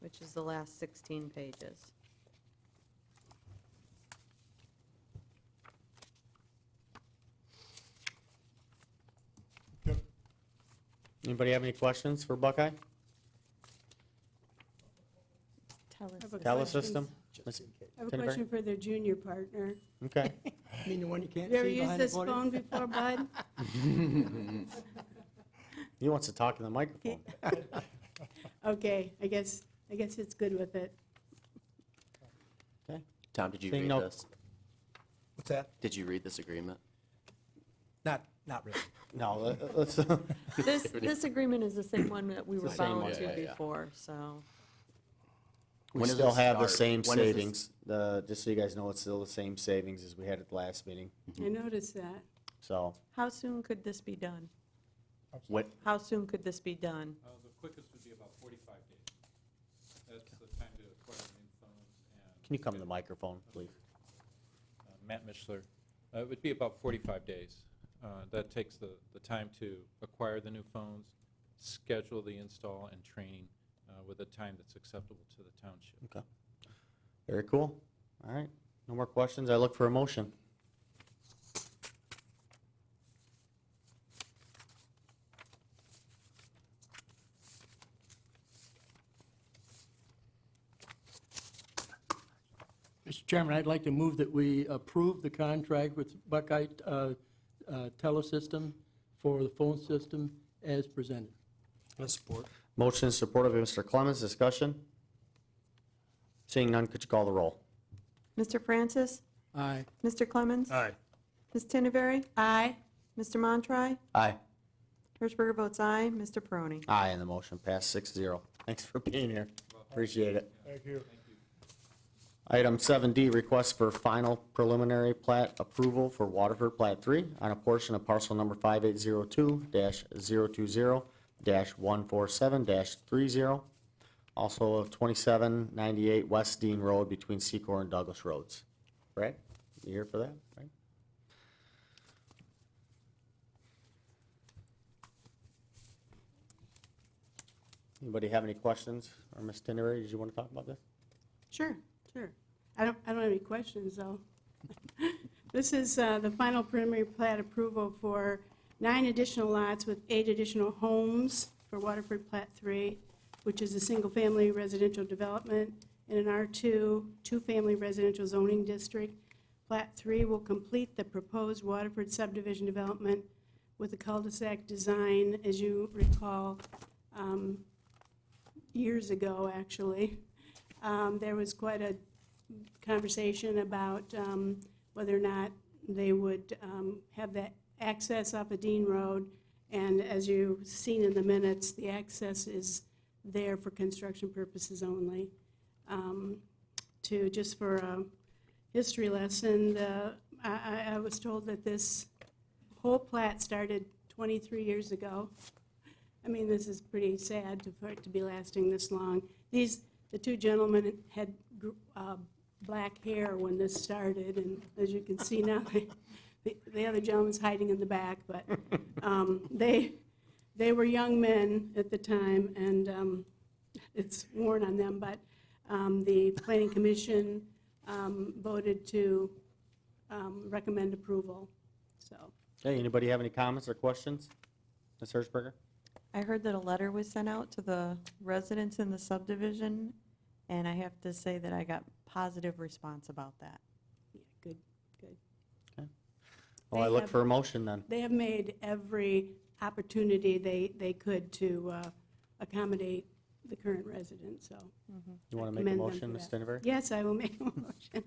Which is the last 16 pages. Anybody have any questions for Buckeye? Tell us. I have a Telesystem? Ms. I have a Tinneberry? question for their junior partner. Okay. I mean the one you can't You ever see used behind the this podium? phone before, Bud? He wants to talk in the microphone. Okay, I guess it's good with it. Okay. Tom, did you Seeing read no- this? What's that? Did you read this agreement? Not really. No, let's, This agreement is the same one that we were the same bound one, to yeah, yeah. before, so. we When does still this have the start? same When does this- savings. Just so you guys know, it's still the same savings as we had at the last meeting. I noticed that. So, How soon could this be done? What, How soon could this be done? The quickest would be about 45 days. That's the time to acquire new phones and. can you come to the microphone, please? Matt Mishler. It would be about 45 days. That takes the time to acquire the new phones, schedule the install and training with a time that's acceptable to the township. Okay. Very cool. All right. No more questions. I look for a motion. Mr. Chairman, I'd like to move that we approve the contract with Buckeye Telesystem for the phone system as presented. I support. Motion is supported by Mr. Clemens. Discussion? Seeing none, could you call the roll? Mr. Francis? Aye. Mr. Clemens? Aye. Ms. Tinnevery? Aye. Mr. Montroy? aye. Hirschberger votes aye. Mr. Peroni? Aye, and the motion passed 6-0. Thanks for being here. Appreciate it. Thank you. Item 7D, request for final preliminary plat approval for Waterford Plat 3 on a portion of parcel number 5802-020-147-30, also of 2798 West Dean Road between Secor and Douglas Roads. Brad, you here for that? Right? Anybody have any questions? Or Ms. Tinnery, did you want to talk about this? Sure. I don't have any questions, though. This is the final preliminary plat approval for 9 additional lots with 8 additional homes for Waterford Plat 3, which is a single-family residential development in an R2, two-family residential zoning district. Plat 3 will complete the proposed Waterford subdivision development with a cul-de-sac design, as you recall, years ago, actually. There was quite a conversation about whether or not they would have that access off of Dean Road. And as you've seen in the minutes, the access is there for construction purposes only. Just for a history lesson, I was told that this whole plat started 23 years ago. I mean, this is pretty sad for it to be lasting this long. The two gentlemen had black hair when this started, and as you can see now, The other gentleman's hiding in the back, but they were young men at the time, and it's worn on them, but the Planning Commission voted to recommend approval, so. Okay, anybody have any comments or questions? Ms. Hirschberger? I heard that a letter was sent out to the residents in the subdivision, and I have to say that I got positive response about that. Yeah, good, good. Well, I They look have- for a motion then. They have made every opportunity they could to accommodate the current residents, so. You want I to make a commend them motion, for Ms. that. Stenberg? Yes, I will make a motion.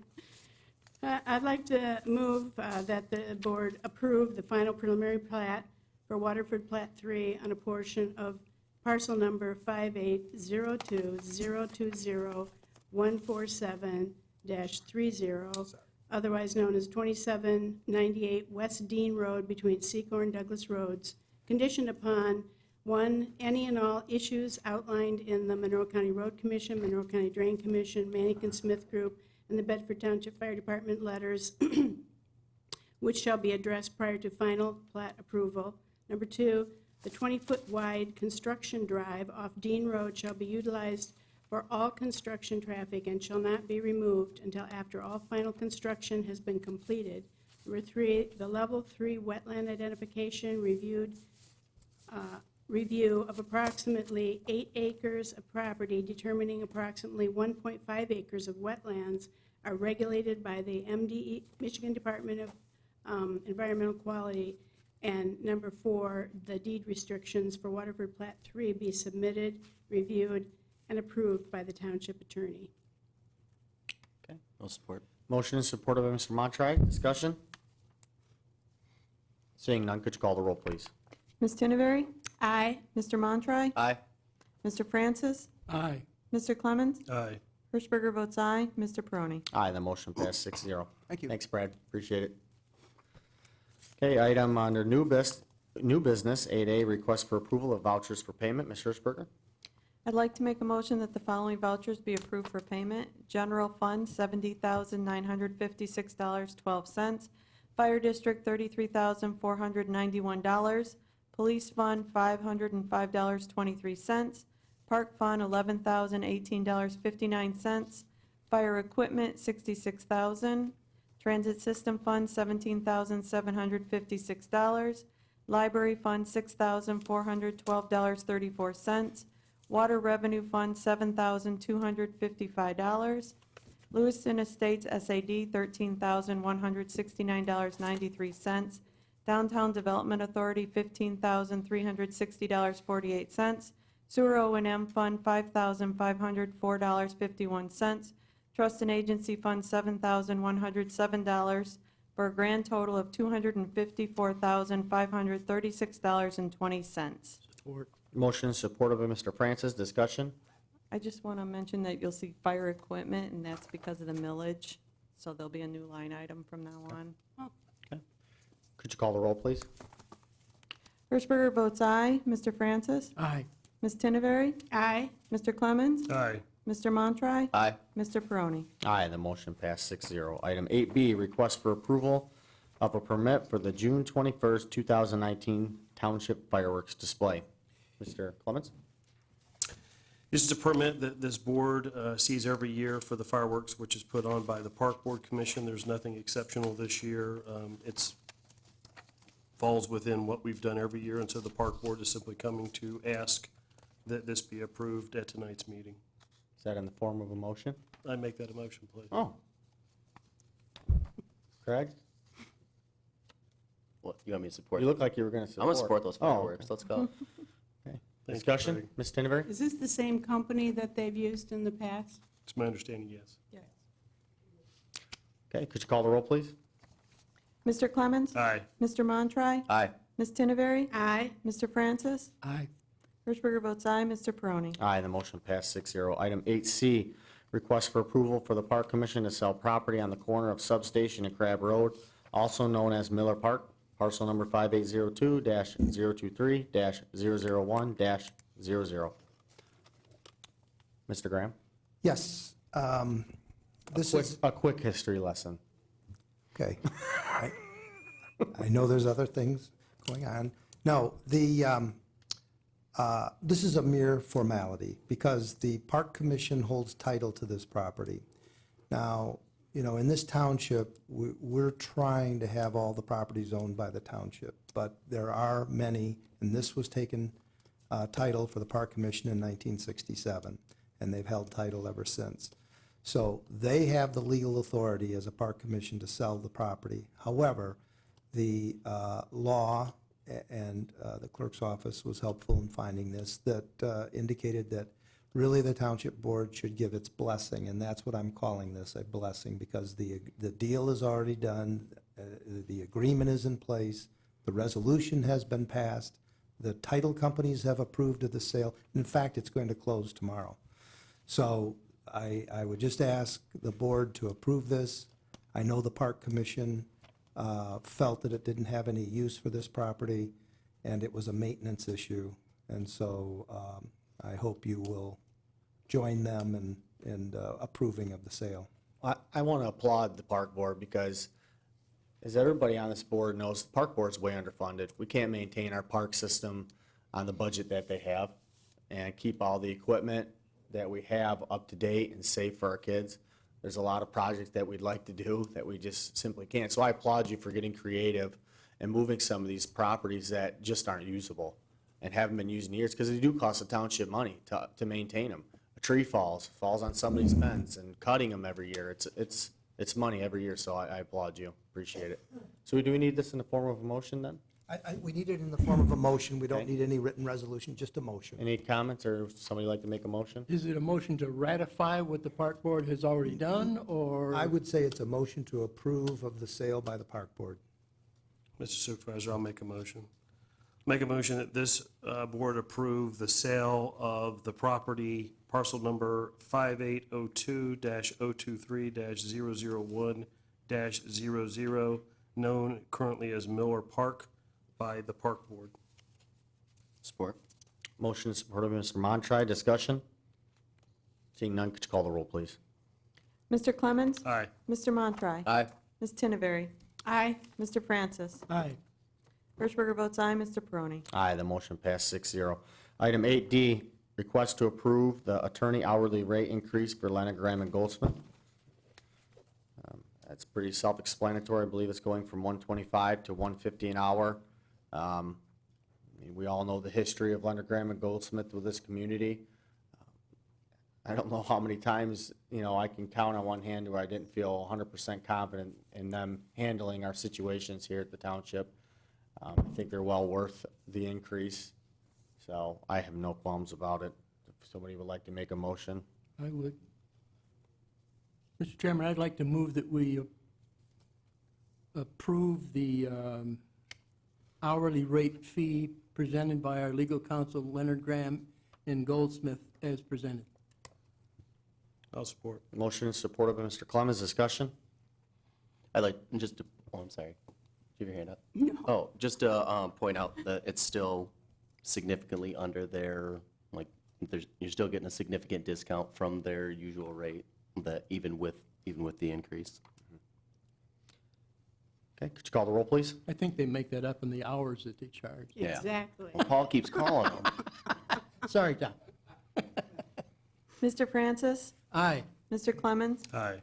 I'd like to move that the board approve the final preliminary plat for Waterford Plat 3 on a portion of parcel number 580200147-30, otherwise known as 2798 West Dean Road between Secor and Douglas Roads, conditioned upon, 1, any and all issues outlined in the Monroe County Road Commission, Monroe County Drain Commission, Mannik and Smith Group, and the Bedford Township Fire Department letters, which shall be addressed prior to final plat approval. Number 2, the 20-foot wide construction drive off Dean Road shall be utilized for all construction traffic and shall not be removed until after all final construction has been completed. Number 3, the level 3 wetland identification review of approximately 8 acres of property, determining approximately 1.5 acres of wetlands are regulated by the MDE, Michigan Department of Environmental Quality. And number 4, the deed restrictions for Waterford Plat 3 be submitted, reviewed, and approved by the township attorney. Okay, no support. Motion is supported by Mr. Montroy. Discussion? Seeing none, could you call the roll, please? Ms. Tinnevery? Aye. Mr. Montroy? Aye. Mr. Francis? Aye. Mr. Clemens? Aye. Hirschberger votes aye. Mr. Peroni? Aye, the motion passed 6-0. Thank you. Thanks, Brad. Appreciate it. Okay, item under new business, 8A, request for approval of vouchers for payment. Ms. Hirschberger? I'd like to make a motion that the following vouchers be approved for payment. General Fund, $70,956.12. Fire District, $33,491. Police Fund, $505.23. Park Fund, $11,018.59. Fire Equipment, $66,000. Transit System Fund, $17,756. Library Fund, $6,412.34. Water Revenue Fund, $7,255. Lewiston Estates SAD, $13,169.93. Downtown Development Authority, $15,360.48. Sewer O&M Fund, $5,504.51. Trust and Agency Fund, $7,107, for a grand total of $254,536.20. Support. Motion is supported by Mr. Francis. Discussion? I just want to mention that you'll see fire equipment, and that's because of the millage, so there'll be a new line item from now on. Could you call the roll, please? Hirschberger votes aye. Mr. Francis? Aye. Ms. Tinnevery? Aye. Mr. Clemens? Aye. Mr. Montroy? Aye. Mr. Peroni? Aye, the motion passed 6-0. Item 8B, request for approval of a permit for the June 21st, 2019 Township Fireworks Display. Mr. Clemens? This is a permit that this board sees every year for the fireworks, which is put on by the Park Board Commission. There's nothing exceptional this year. It's falls within what we've done every year, and so the Park Board is simply coming to ask that this be approved at tonight's meeting. Is that in the form of a motion? I make that a motion, please. Oh. Craig? What, you want me to support? You look like you were going to support. I'm going to support those Oh, okay. fireworks. Let's go. Okay. you, Discussion? Craig. Ms. Tinnevery? Is this the same company that they've used in the past? It's my understanding, yes. Yes. Okay, could you call the roll, please? Mr. Clemens? Aye. Mr. Montroy? Aye. Ms. Tinnevery? Aye. Mr. Francis? Aye. Hirschberger votes aye. Mr. Peroni? Aye, the motion passed 6-0. Item 8C, request for approval for the Park Commission to sell property on the corner of Substation and Crab Road, also known as Miller Park, parcel number 5802-023-001-00. Mr. Graham? Yes, this is, A quick history lesson. okay. I know there's other things going on. No, this is a mere formality, because the Park Commission holds title to this property. Now, you know, in this township, we're trying to have all the properties owned by the township, but there are many, and this was taken title for the Park Commission in 1967, and they've held title ever since. So they have the legal authority as a Park Commission to sell the property. However, the law and the clerk's office was helpful in finding this, that indicated that really the township board should give its blessing, and that's what I'm calling this, a blessing, because the deal is already done, the agreement is in place, the resolution has been passed, the title companies have approved of the sale. In fact, it's going to close tomorrow. So I would just ask the board to approve this. I know the Park Commission felt that it didn't have any use for this property, and it was a maintenance issue. And so I hope you will join them in approving of the sale. I want to applaud the park board because, as everybody on this board knows, the park board's way underfunded. We can't maintain our park system on the budget that they have and keep all the equipment that we have up to date and safe for our kids. There's a lot of projects that we'd like to do that we just simply can't. So I applaud you for getting creative and moving some of these properties that just aren't usable and haven't been used in years, because they do cost the township money to maintain them. A tree falls on somebody's fence, and cutting them every year, it's money every year, so I applaud you, appreciate it. So do we need this in the form of a motion then? We need it in the form of a motion. We don't need any written resolution, just a motion. Any comments, or somebody like to make a motion? Is it a motion to ratify what the park board has already done, or? I would say it's a motion to approve of the sale by the park board. Mr. Supervisor, I'll make a motion. Make a motion that this board approve the sale of the property, parcel number 5802-023-001-00, known currently as Miller Park, by the park board. Support. Motion is supported by Mr. Montry. Discussion? Seeing none, could you call the roll, please? Mr. Clemens? Aye. Mr. Montry? Aye. Ms. Tinneberry? Aye. Mr. Francis? Aye. Hirschberger votes aye. Mr. Peroni? Aye, the motion passed 6-0. Item 8D, request to approve the attorney hourly rate increase for Lenna, Graham, and Goldsmith. That's pretty self-explanatory. I believe it's going from $125 to $150 an hour. I mean, we all know the history of Leonard Graham and Goldsmith with this community. I don't know how many times, I can count on one hand where I didn't feel 100% confident in them handling our situations here at the township. I think they're well worth the increase, so I have no qualms about it. If somebody would like to make a motion. I would. Mr. Chairman, I'd like to move that we approve the hourly rate fee presented by our legal counsel, Leonard Graham and Goldsmith, as presented. I'll support. Motion is supported by Mr. Clemens. Discussion? I'd like just to, I'm sorry. Do you have your hand up? No. Oh, just to point out that it's still significantly under their, you're still getting a significant discount from their usual rate, that even with the increase. Okay, could you call the roll, please? I think they make that up in the hours that they charge. Yeah. Exactly. Well, Paul keeps calling them. Sorry, Tom. Mr. Francis? Aye. Mr. Clemens? Aye.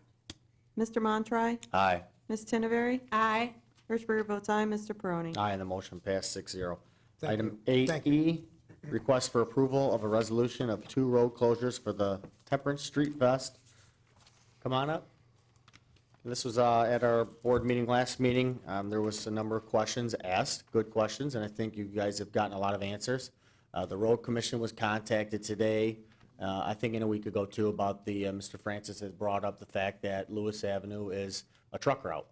Mr. Montry? Aye. Ms. Tinneberry? Aye. Hirschberger votes aye. Mr. Peroni? Aye, and the motion passed 6-0. Thank Item you. Thank 8E, request for approval of a resolution of 2 road closures for the Temperance Street Fest. Come on up. This was at our board meeting last meeting. There was a number of questions asked, good questions, and I think you guys have gotten a lot of answers. The road commission was contacted today, I think in a week ago too, about Mr. Francis has brought up the fact that Lewis Avenue is a truck route.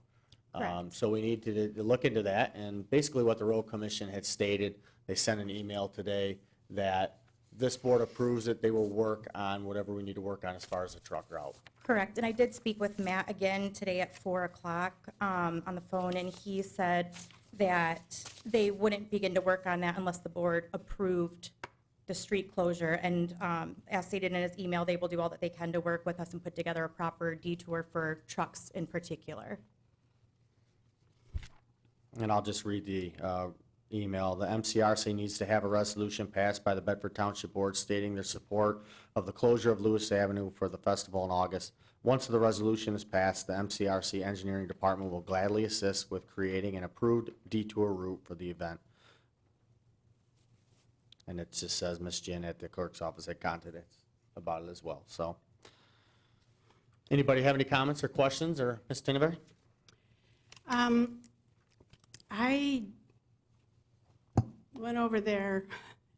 So we need to look into that, and basically what the road commission had stated, they sent an email today that this board approves that they will work on whatever we need to work on as far as the truck route. Correct, and I did speak with Matt again today at 4 o'clock on the phone, and he said that they wouldn't begin to work on that unless the board approved the street closure, and as stated in his email, they will do all that they can to work with us and put together a proper detour for trucks in particular. And I'll just read the email. The MCRC needs to have a resolution passed by the Bedford Township Board stating their support of the closure of Lewis Avenue for the festival in August. Once the resolution is passed, the MCRC Engineering Department will gladly assist with creating an approved detour route for the event. And it just says Ms. Jen at the clerk's office had contacted us about it as well, so. Anybody have any comments or questions, or Ms. Tinneberry? I went over there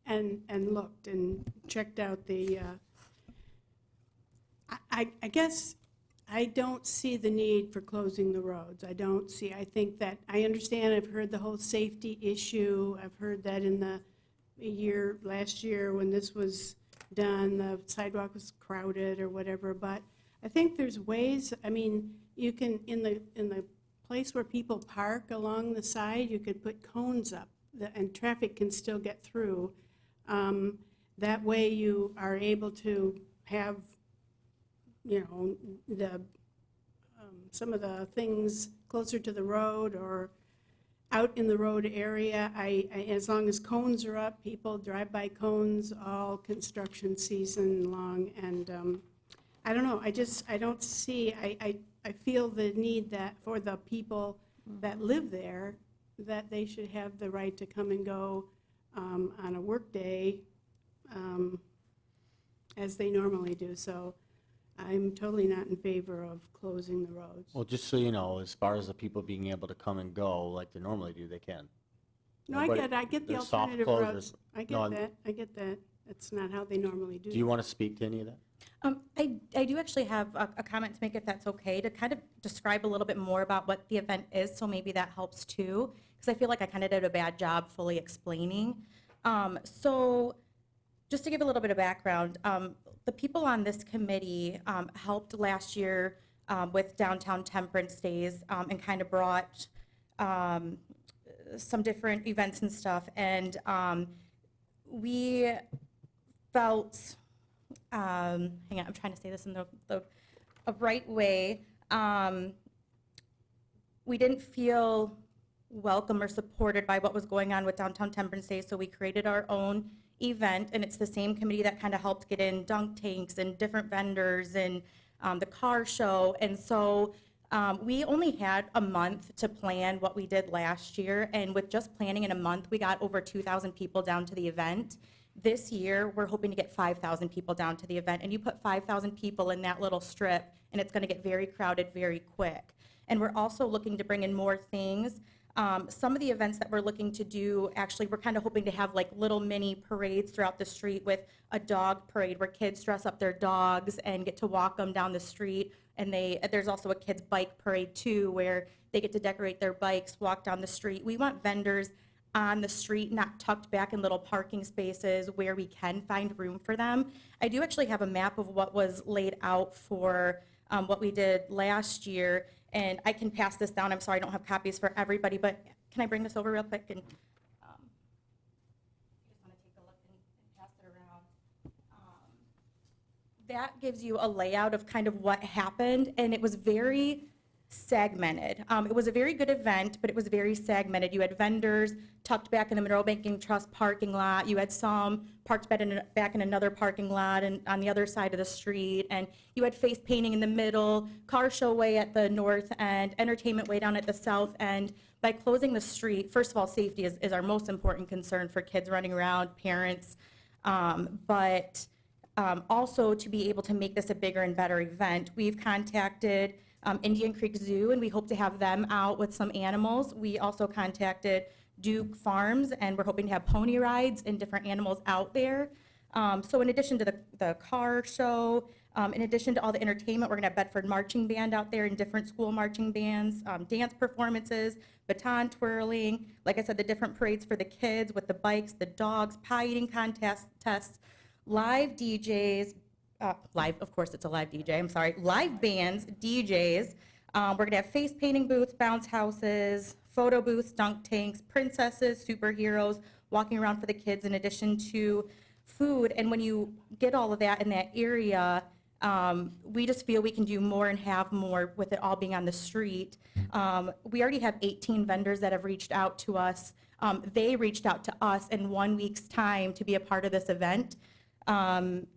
and looked and checked out the, I guess I don't see the need for closing the roads. I think that, I understand, I've heard the whole safety issue. I've heard that in the last year when this was done, the sidewalk was crowded or whatever, but I think there's ways, I mean, you can, in the place where people park along the side, you could put cones up, and traffic can still get through. That way you are able to have, you know, some of the things closer to the road or out in the road area. As long as cones are up, people drive by cones all construction season long, and I don't know, I don't see, I feel the need that for the people that live there, that they should have the right to come and go on a work day as they normally do. So I'm totally not in favor of closing the roads. Well, just so you know, as far as the people being able to come and go like they normally do, they can. No, Nobody- I get the there's soft alternative closures. routes. I No, get that. That's not how they normally do. Do you want to speak to any of that? I do actually have a comment to make, if that's okay, to kind of describe a little bit more about what the event is, so maybe that helps too, because I feel like I kind of did a bad job fully explaining. So just to give a little bit of background, the people on this committee helped last year with Downtown Temperance Days and kind of brought some different events and stuff, and we felt, hang on, I'm trying to say this in the right way. We didn't feel welcome or supported by what was going on with Downtown Temperance Day, so we created our own event, and it's the same committee that kind of helped get in dunk tanks and different vendors and the car show. And so we only had a month to plan what we did last year, and with just planning in a month, we got over 2,000 people down to the event. This year, we're hoping to get 5,000 people down to the event, and you put 5,000 people in that little strip, and it's going to get very crowded very quick. And we're also looking to bring in more things. Some of the events that we're looking to do, actually, we're kind of hoping to have like little mini parades throughout the street with a dog parade where kids dress up their dogs and get to walk them down the street. And there's also a kids bike parade too, where they get to decorate their bikes, walk down the street. We want vendors on the street, not tucked back in little parking spaces where we can find room for them. I do actually have a map of what was laid out for what we did last year, and I can pass this down. I'm sorry I don't have copies for everybody, but can I bring this over real quick? And I just want to take a look and pass it around. That gives you a layout of kind of what happened, and it was very segmented. It was a very good event, but it was very segmented. You had vendors tucked back in the Monroe Banking Trust parking lot. You had some parked back in another parking lot and on the other side of the street. And you had face painting in the middle, car show way at the north end, entertainment way down at the south end. By closing the street, first of all, safety is our most important concern for kids running around, parents, but also to be able to make this a bigger and better event. We've contacted Indian Creek Zoo, and we hope to have them out with some animals. We also contacted Duke Farms, and we're hoping to have pony rides and different animals out there. So in addition to the car show, in addition to all the entertainment, we're gonna have Bedford Marching Band out there and different school marching bands, dance performances, baton twirling, like I said, the different parades for the kids with the bikes, the dogs, pie eating contests, live DJs, of course it's a live DJ, I'm sorry, live bands, DJs. We're gonna have face painting booths, bounce houses, photo booths, dunk tanks, princesses, superheroes, walking around for the kids in addition to food. And when you get all of that in that area, We just feel we can do more and have more with it all being on the street. We already have 18 vendors that have reached out to us. They reached out to us in 1 week's time to be a part of this event. And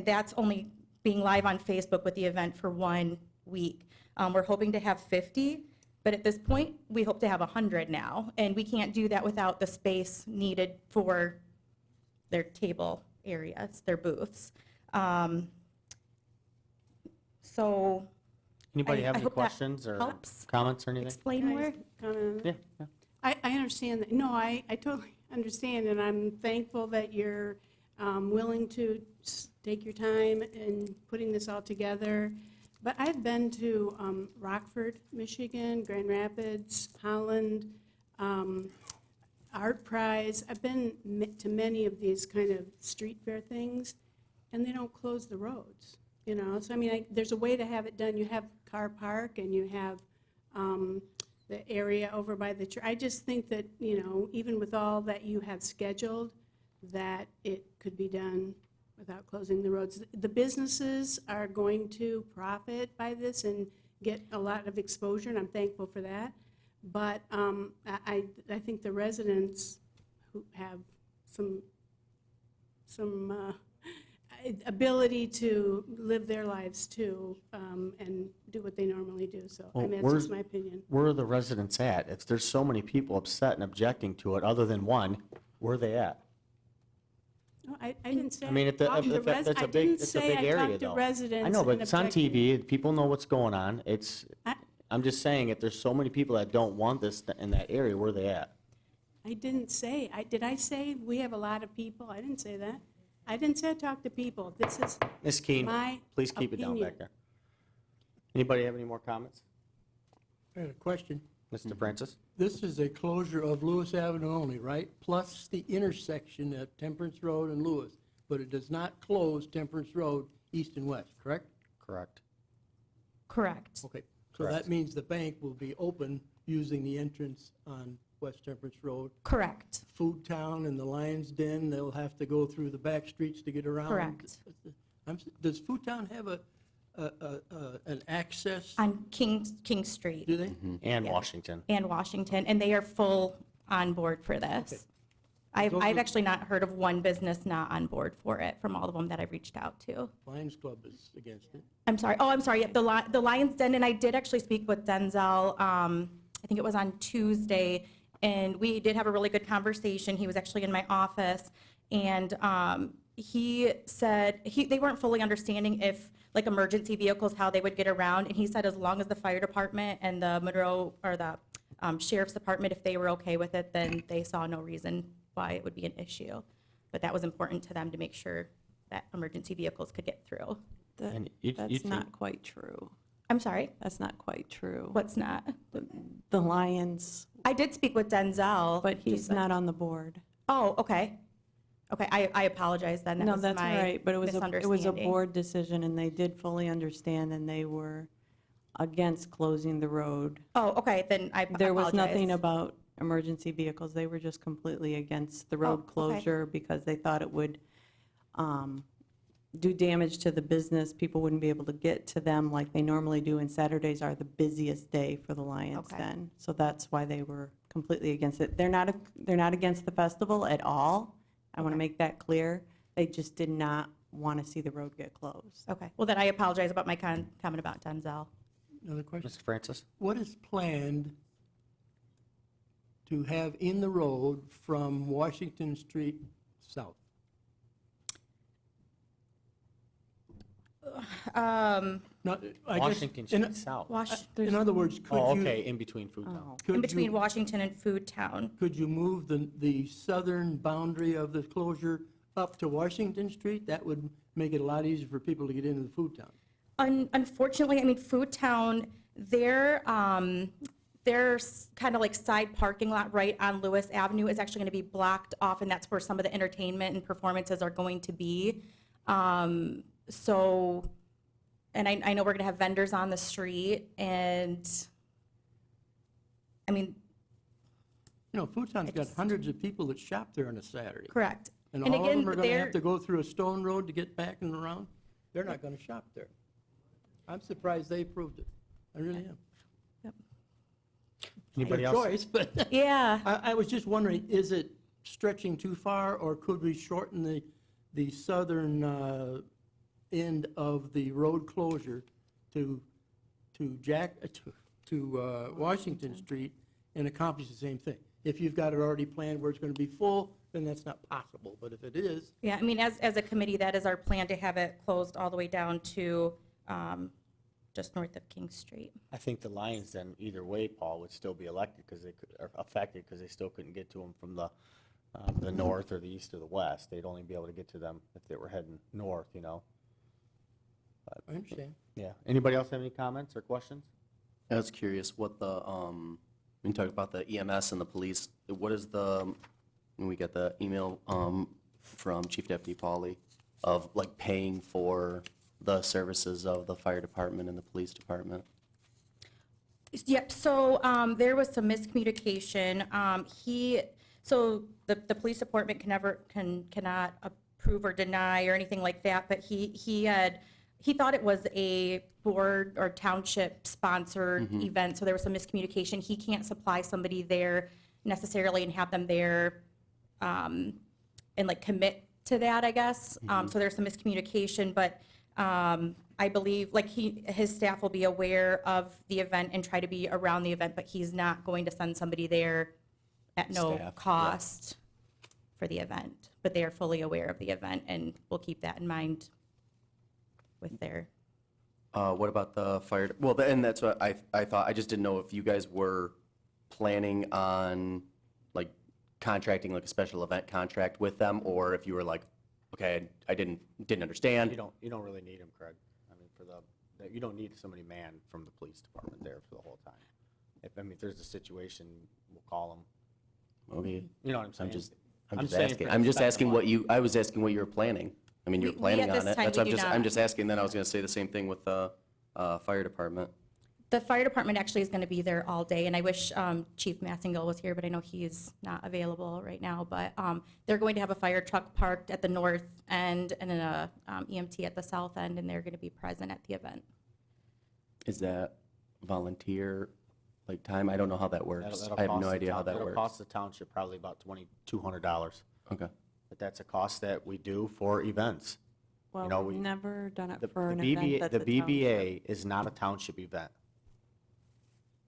that's only being live on Facebook with the event for 1 week. We're hoping to have 50, but at this point, we hope to have 100 now. And we can't do that without the space needed for their table areas, their booths. So. Anybody have I any hope that questions or helps comments or anything? explain Can I more? just comment on that? Yeah, yeah. I understand that. No, I totally understand, and I'm thankful that you're willing to take your time in putting this all together. But I've been to Rockford, Michigan, Grand Rapids, Holland, Art Prize. I've been to many of these kind of street fair things, and they don't close the roads, you know? So, I mean, there's a way to have it done. You have car park, and you have the area over by the church. I just think that, you know, even with all that you have scheduled, that it could be done without closing the roads. The businesses are going to profit by this and get a lot of exposure, and I'm thankful for that. But I think the residents who have some ability to live their lives too, and do what they normally do. So, I Well, mean, that's just my opinion. Where are the residents at? If there's so many people upset and objecting to it, other than one, where are they at? No, I didn't say. I mean, if that's a big, it's a big area though. I know, but it's on TV, people know what's going on. I'm just saying, if there's so many people that don't want this in that area, where are they at? I didn't say, did I say we have a lot of people? I didn't say that. I didn't say I talk to people. This is Ms. Keen, my please keep it down opinion. back there. Anybody have any more comments? I had a question. Mr. Francis? This is a closure of Lewis Avenue only, right? Plus the intersection at Temperance Road and Lewis, but it does not close Temperance Road east and west, correct? Correct. Correct. Okay, so that means the bank will be open using the entrance on West Temperance Road. Correct. Food Town and the Lion's Den, they'll have to go through the back streets to get around. Correct. Does Food Town have an access? On King Street. Do they? And Yeah. Washington. And Washington, and they are full on board for this. I've actually not heard of one business not on board for it from all of them that I've reached out to. Lions Club is against it. I'm sorry, yeah, the Lion's Den, and I did actually speak with Denzel, I think it was on Tuesday, and we did have a really good conversation. He was actually in my office, and he said they weren't fully understanding if, like, emergency vehicles, how they would get around, and he said as long as the fire department and the Monroe, or the sheriff's department, if they were okay with it, then they saw no reason why it would be an issue. But that was important to them to make sure that emergency vehicles could get through. And you'd That's think- not quite true. I'm sorry, That's not quite true. what's not? The Lions, I did speak with Denzel. but he's just- not on the board. Oh, okay. Okay, I apologize then. That No, was that's all my right, but it was a misunderstanding. board decision, and they did fully understand, and they were against closing the road. Oh, okay, then I apologize. There was nothing about emergency vehicles. They were just completely against the road okay. closure because they thought it would do damage to the business. People wouldn't be able to get to them like they normally do, and Saturdays are the busiest day for the Lions Okay. Den. So that's why they were completely against it. They're not against the festival at all. I want to make that clear. They just did not want to see the road get closed. Okay, well, then I apologize about my comment about Denzel. Another question? Mr. Francis? What is planned to have in the road from Washington Street south? Not, I guess, Washington Street South. in other words, could Oh, you? okay, in between Food Town. Oh. could In between you- Washington and Food Town. Could you move the southern boundary of the closure up to Washington Street? That would make it a lot easier for people to get into the Food Town. Unfortunately, I mean, Food Town, their kind of like side parking lot right on Lewis Avenue is actually going to be blocked off, and that's where some of the entertainment and performances are going to be. So, and I know we're going to have vendors on the street, and, I mean, You know, Food Town's got hundreds of people that shop there on a Saturday. correct. And And all of again, them are going to they're- have to go through a stone road to get back and around? they're not going to shop there. I'm surprised they approved it. I really am. Anybody Their else? choice, but Yeah. I was just wondering, is it stretching too far, or could we shorten the southern end of the road closure to Washington Street and accomplish the same thing? If you've got it already planned where it's going to be full, then that's not possible, but if it is, Yeah, I mean, as a committee, that is our plan, to have it closed all the way down to just north of King Street. I think the Lions then, either way, Paul, would still be elected because or affected because they still couldn't get to them from the north or the east or the west. They'd only be able to get to them if they were heading north, you know? I understand. Yeah. Anybody else have any comments or questions? I was curious what the, when you talk about the EMS and the police, what is when we get the email from Chief Deputy Pauly of like paying for the services of the fire department and the police department? Yep, so there was some miscommunication. So the police department cannot approve or deny or anything like that, but he thought it was a board or township-sponsored event, so there was some miscommunication. He can't supply somebody there necessarily and have them there and like commit to that, I guess. So there's some miscommunication, but I believe, like, his staff will be aware of the event and try to be around the event, but he's not going to send somebody there at no Staff, yeah. cost for the event. But they are fully aware of the event, and we'll keep that in mind with their, What about the fire, well, and that's what I thought, I just didn't know if you guys were planning on, like, contracting like a special event contract with them, or if you were like, okay, I didn't understand. You don't really need them, Craig. I mean, you don't need somebody manned from the police department there for the whole time. If there's a situation, we'll call them. Okay. You know what I'm saying? I'm just saying asking, for I'm the just second asking one. I was asking what you were planning. I mean, you're We- planning at on this it. time, That's we what do I'm not. just asking, then I was gonna say the same thing with the fire department. the fire department actually is going to be there all day, and I wish Chief Massingill was here, but I know he's not available right now. But they're going to have a fire truck parked at the north end and then a EMT at the south end, and they're going to be present at the event. Is that volunteer, like, time? I don't know how that works. That'll I have cost no the idea how that It'll works. cost the township probably about $2,200. Okay. But that's a cost that we do for events. Well, know, we've we- never done it The for an BBA event that's the a township, BBA is not a township event.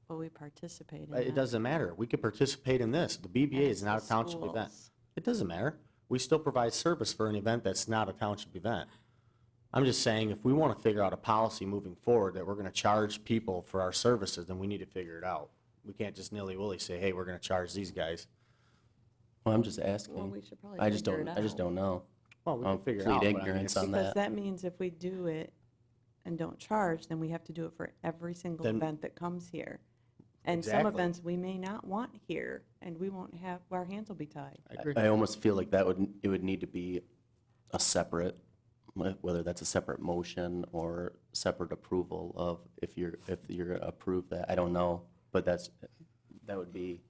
but we participate in It that. doesn't matter. We could participate in this. The BBA is As not the a township event. schools. It doesn't matter. We still provide service for an event that's not a township event. I'm just saying, if we want to figure out a policy moving forward that we're going to charge people for our services, then we need to figure it out. We can't just nilly-willy say, hey, we're going to charge these guys. Well, I'm just asking. Well, we should probably I just figure don't, it I just out. don't know. Well, we can figure it Plead out. but I mean, ignorance it's- on Because that. that means if we do it and don't charge, then we have to do it for every single Then- event that comes here. And some Exactly. events we may not want here, and we won't have, our hands will be tied. I agree. I almost feel like it would need to be a separate, whether that's a separate motion or separate approval of if you're gonna approve that. I don't know, but that would be,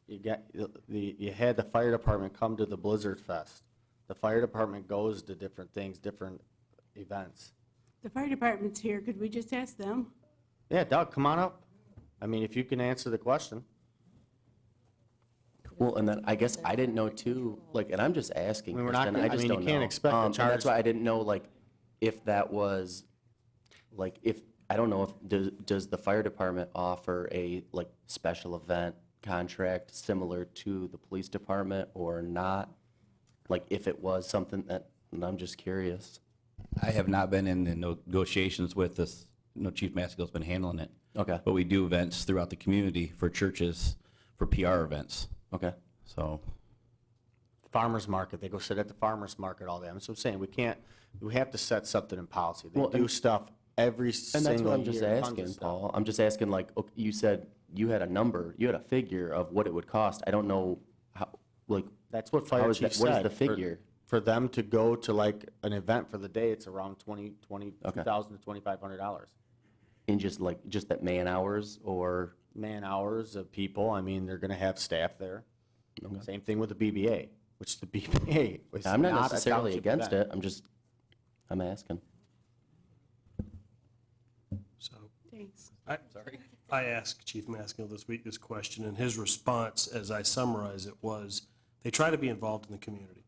You had the fire department come to the Blizzard Fest. The fire department goes to different things, different events. The fire department's here, could we just ask them? Yeah, Doug, come on up. I mean, if you can answer the question. well, and then I guess I didn't know too, like, and I'm just asking, I mean, we're not Kristen, gonna- I I just mean, you don't know. can't expect to And charge- that's why I didn't know, like, if that was, like, I don't know if, does the fire department offer a, like, special event contract similar to the police department or not? Like, if it was something that, and I'm just curious. I have not been in the negotiations with this, Chief Maskell's been handling it. Okay, But we do events throughout the community for churches, for PR events, okay. so. Farmers market, they go sit at the farmers market all day. I'm so saying, we have to set something in policy. They Well, do and- stuff every And single that's year. what I'm just tons of asking, stuff. Paul. I'm just asking, like, okay, you said you had a number, you had a figure of what it would cost. I don't know how, like, That's what How fire is chief that- what is said. the figure? For them to go to like an event for the day, it's around Okay. $2,000 to $2,500. in just that man hours or, Man hours of people, I mean, they're gonna have staff there. Same thing with the BBA, which the BBA was I'm not not a necessarily township against event. it, I'm asking. So Thanks. I asked Chief Maskell this week this question, and his response, as I summarize it, was they try to be involved in the community.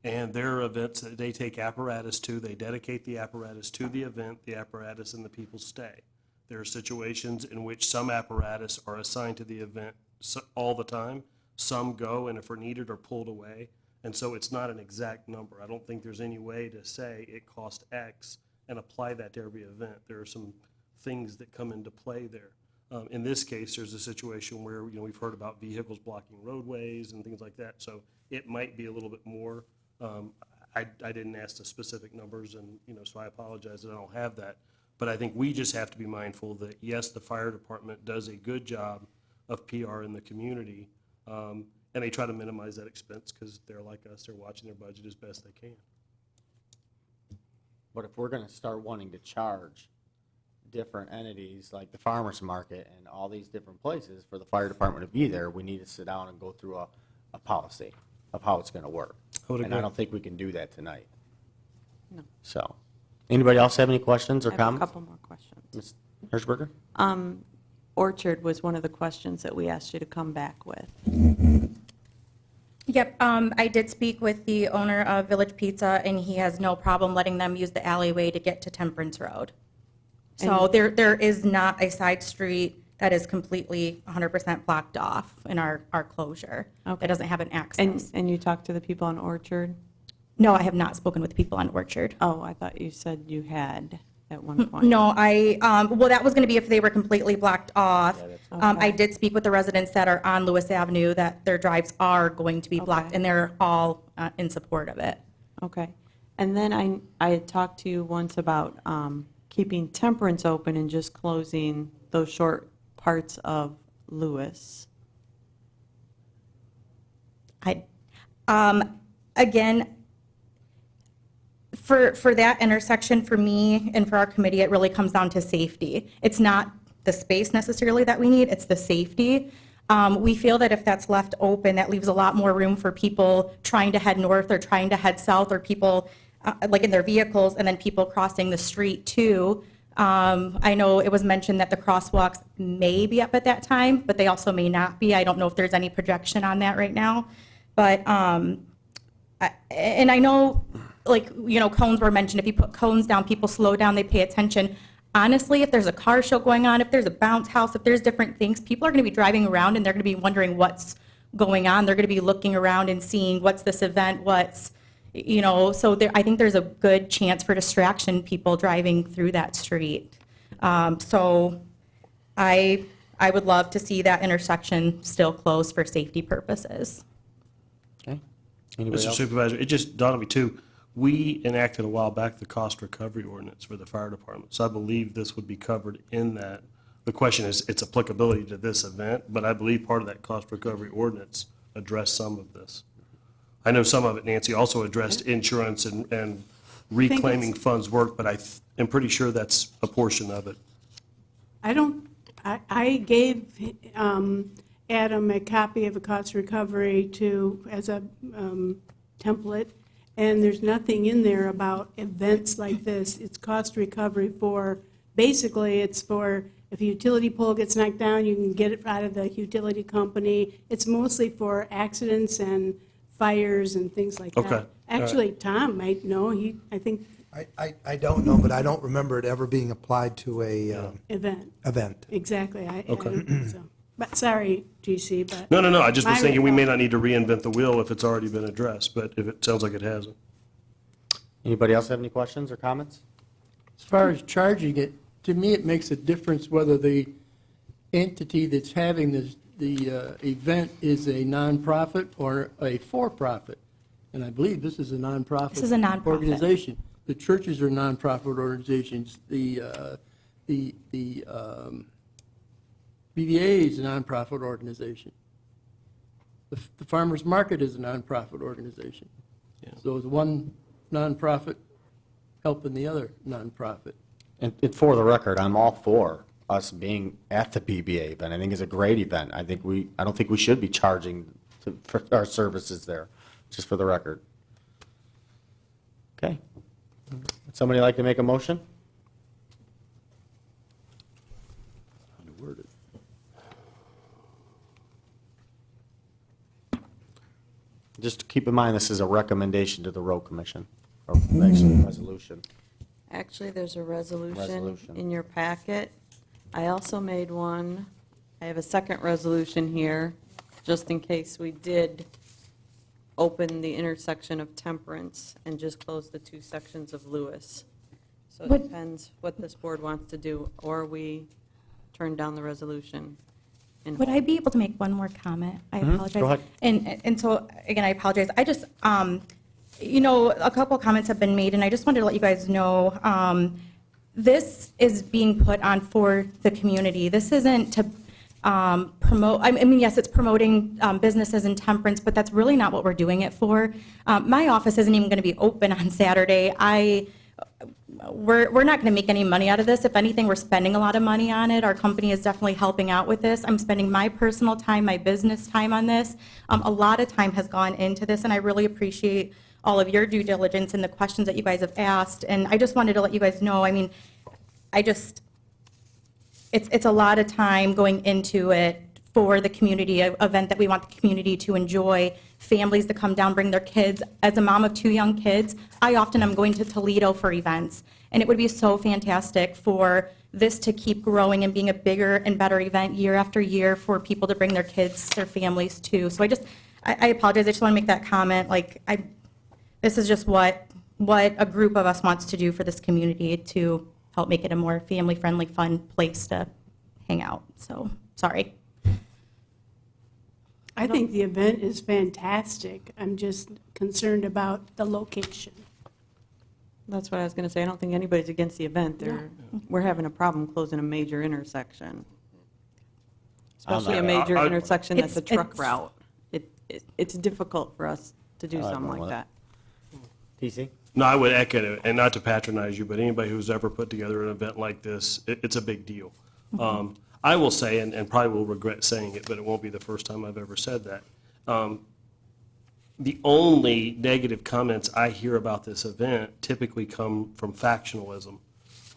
And there are events that they take apparatus to, they dedicate the apparatus to the event, the apparatus and the people stay. There are situations in which some apparatus are assigned to the event all the time. Some go and if are needed are pulled away. And so it's not an exact number. I don't think there's any way to say it cost X and apply that to every event. There are some things that come into play there. In this case, there's a situation where, we've heard about vehicles blocking roadways and things like that. So it might be a little bit more. I didn't ask the specific numbers and, so I apologize that I don't have that. But I think we just have to be mindful that, yes, the fire department does a good job of PR in the community. And they try to minimize that expense because they're like us, they're watching their budget as best they can. But if we're gonna start wanting to charge different entities like the farmer's market and all these different places for the fire department to be there, we need to sit down and go through a policy of how it's gonna work. I would And I agree. don't think we can do that tonight. No. So, anybody else have any questions or I have a comments? couple more questions. Ms. Hirschberger? Orchard was one of the questions that we asked you to come back with. Yep, I did speak with the owner of Village Pizza, and he has no problem letting them use the alleyway to get to Temperance Road. So there is not a side street that is completely 100% blocked off in our closure. Okay. That doesn't have an access. And you talked to the people on Orchard? No, I have not spoken with people on Orchard. Oh, I thought you said you had at one point. No, well, that was going to be if they were completely blocked off. I Okay. did speak with the residents that are on Lewis Avenue, that their drives are going to be blocked, Okay. and they're all in support of it. Okay. And then I had talked to you once about keeping Temperance open and just closing those short parts of Lewis. Again, for that intersection, for me and for our committee, it really comes down to safety. It's not the space necessarily that we need, it's the safety. We feel that if that's left open, that leaves a lot more room for people trying to head north or trying to head south, or people like in their vehicles, and then people crossing the street too. I know it was mentioned that the crosswalks may be up at that time, but they also may not be. I don't know if there's any projection on that right now. But, and I know, cones were mentioned. If you put cones down, people slow down, they pay attention. Honestly, if there's a car show going on, if there's a bounce house, if there's different things, people are going to be driving around and they're going to be wondering what's going on. They're going to be looking around and seeing what's this event, so I think there's a good chance for distraction, people driving through that street. So I would love to see that intersection still closed for safety purposes. Okay. Anybody Mr. else? Supervisor, it just dawned on me too, we enacted a while back the cost recovery ordinance for the fire department. So I believe this would be covered in that. The question is its applicability to this event, but I believe part of that cost recovery ordinance addressed some of this. I know some of it, Nancy, also addressed insurance and reclaiming funds work, but I'm pretty sure that's a portion of it. I gave Adam a copy of a cost recovery as a template, and there's nothing in there about events like this. It's cost recovery basically it's for if a utility pole gets knocked down, you can get it out of the utility company. It's mostly for accidents and fires and things like that. Okay. Actually, Tom might know, I think, I don't know, but I don't remember it ever being applied to a event. exactly, I Okay. don't think so. But, sorry, GC, but. No, I just was my thinking we may recall- not need to reinvent the wheel if it's already been addressed, but if it sounds like it hasn't. Anybody else have any questions or comments? As far as charging it, to me, it makes a difference whether the entity that's having the event is a nonprofit or a for-profit. And I believe this is a nonprofit. This is a nonprofit. Organization. The churches are nonprofit organizations. The BVA is a nonprofit organization. The farmers market is a nonprofit organization. So it's one nonprofit helping the other nonprofit. And for the record, I'm all for us being at the BBA event. I think it's a great event. I don't think we should be charging for our services there, just for the record. Okay. Would somebody like to make a motion? Just keep in mind, this is a recommendation to the road commission, or actually a resolution. Actually, there's a resolution Resolution. in your packet. I also made one. I have a second resolution here, just in case we did open the intersection of Temperance and just close the two sections of Lewis. So it Would- depends what this board wants to do, or we turn down the resolution. in Would whole. I be able to make one more comment? I apologize. go ahead. And so, again, I apologize. I just, you know, a couple comments have been made, and I just wanted to let you guys know, this is being put on for the community. This isn't to promote, I mean, yes, it's promoting businesses in Temperance, but that's really not what we're doing it for. My office isn't even going to be open on Saturday. We're not going to make any money out of this. If anything, we're spending a lot of money on it. Our company is definitely helping out with this. I'm spending my personal time, my business time on this. A lot of time has gone into this, and I really appreciate all of your due diligence and the questions that you guys have asked. And I just wanted to let you guys know, I mean, it's a lot of time going into it for the community, an event that we want the community to enjoy, families to come down, bring their kids. As a mom of 2 young kids, I often am going to Toledo for events, and it would be so fantastic for this to keep growing and being a bigger and better event year after year for people to bring their kids, their families to. So I apologize, I just want to make that comment, this is just what a group of us wants to do for this community to help make it a more family-friendly, fun place to hang out. So, sorry. I think the event is fantastic. I'm just concerned about the location. That's what I was going to say. I don't think anybody's against the event. We're having a problem closing a major intersection. Especially a major intersection that's a truck route. It's difficult for us to do I like something going like with it. that. TC? No, I would echo it, and not to patronize you, but anybody who's ever put together an event like this, it's a big deal. I will say, and probably will regret saying it, but it won't be the first time I've ever said that. The only negative comments I hear about this event typically come from factionalism.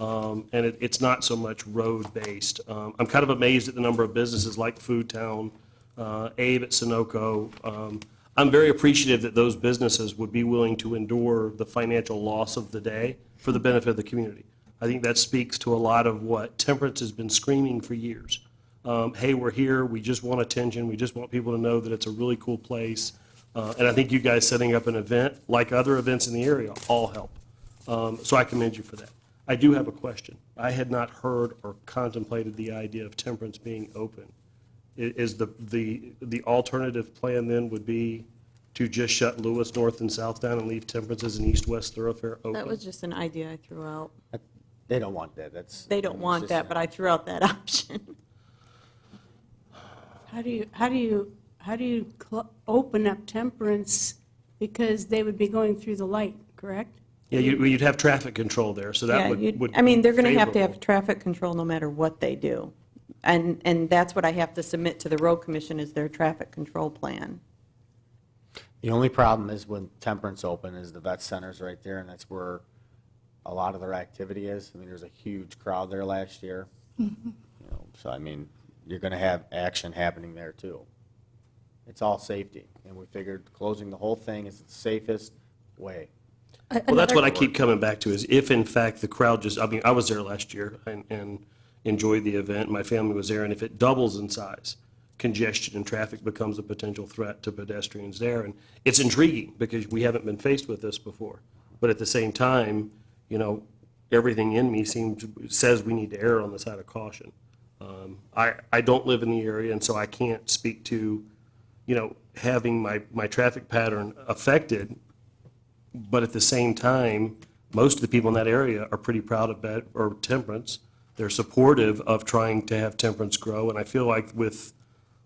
And it's not so much road-based. I'm kind of amazed at the number of businesses like Food Town, Abe at Sunoco. I'm very appreciative that those businesses would be willing to endure the financial loss of the day for the benefit of the community. I think that speaks to a lot of what Temperance has been screaming for years. Hey, we're here, we just want attention, we just want people to know that it's a really cool place. And I think you guys setting up an event, like other events in the area, all help. So I commend you for that. I do have a question. I had not heard or contemplated the idea of Temperance being open. Is the alternative plan then would be to just shut Lewis north and south down and leave Temperance as an east-west thoroughfare open? That was just an idea I threw out. They don't want that, They don't want that, but I threw out that option. How do you open up Temperance, because they would be going through the light, correct? Yeah, you'd have traffic control there, so that would I mean, they're going to be have to have favorable. traffic control no matter what they do. And that's what I have to submit to the road commission is their traffic control plan. The only problem is when Temperance open is the vet center's right there, and that's where a lot of their activity is. I mean, there's a huge crowd there last year. You know, so, I mean, you're going to have action happening there, too. It's all safety, and we figured closing the whole thing is the safest way. Well, that's what I keep coming back to, is if in fact the crowd just, I mean, I was there last year and enjoyed the event, my family was there, and if it doubles in size, congestion and traffic becomes a potential threat to pedestrians there. And it's intriguing, because we haven't been faced with this before. But at the same time, you know, everything in me says we need to err on the side of caution. I don't live in the area, and so I can't speak to, you know, having my traffic pattern affected. But at the same time, most of the people in that area are pretty proud of Temperance. They're supportive of trying to have Temperance grow, and I feel like with,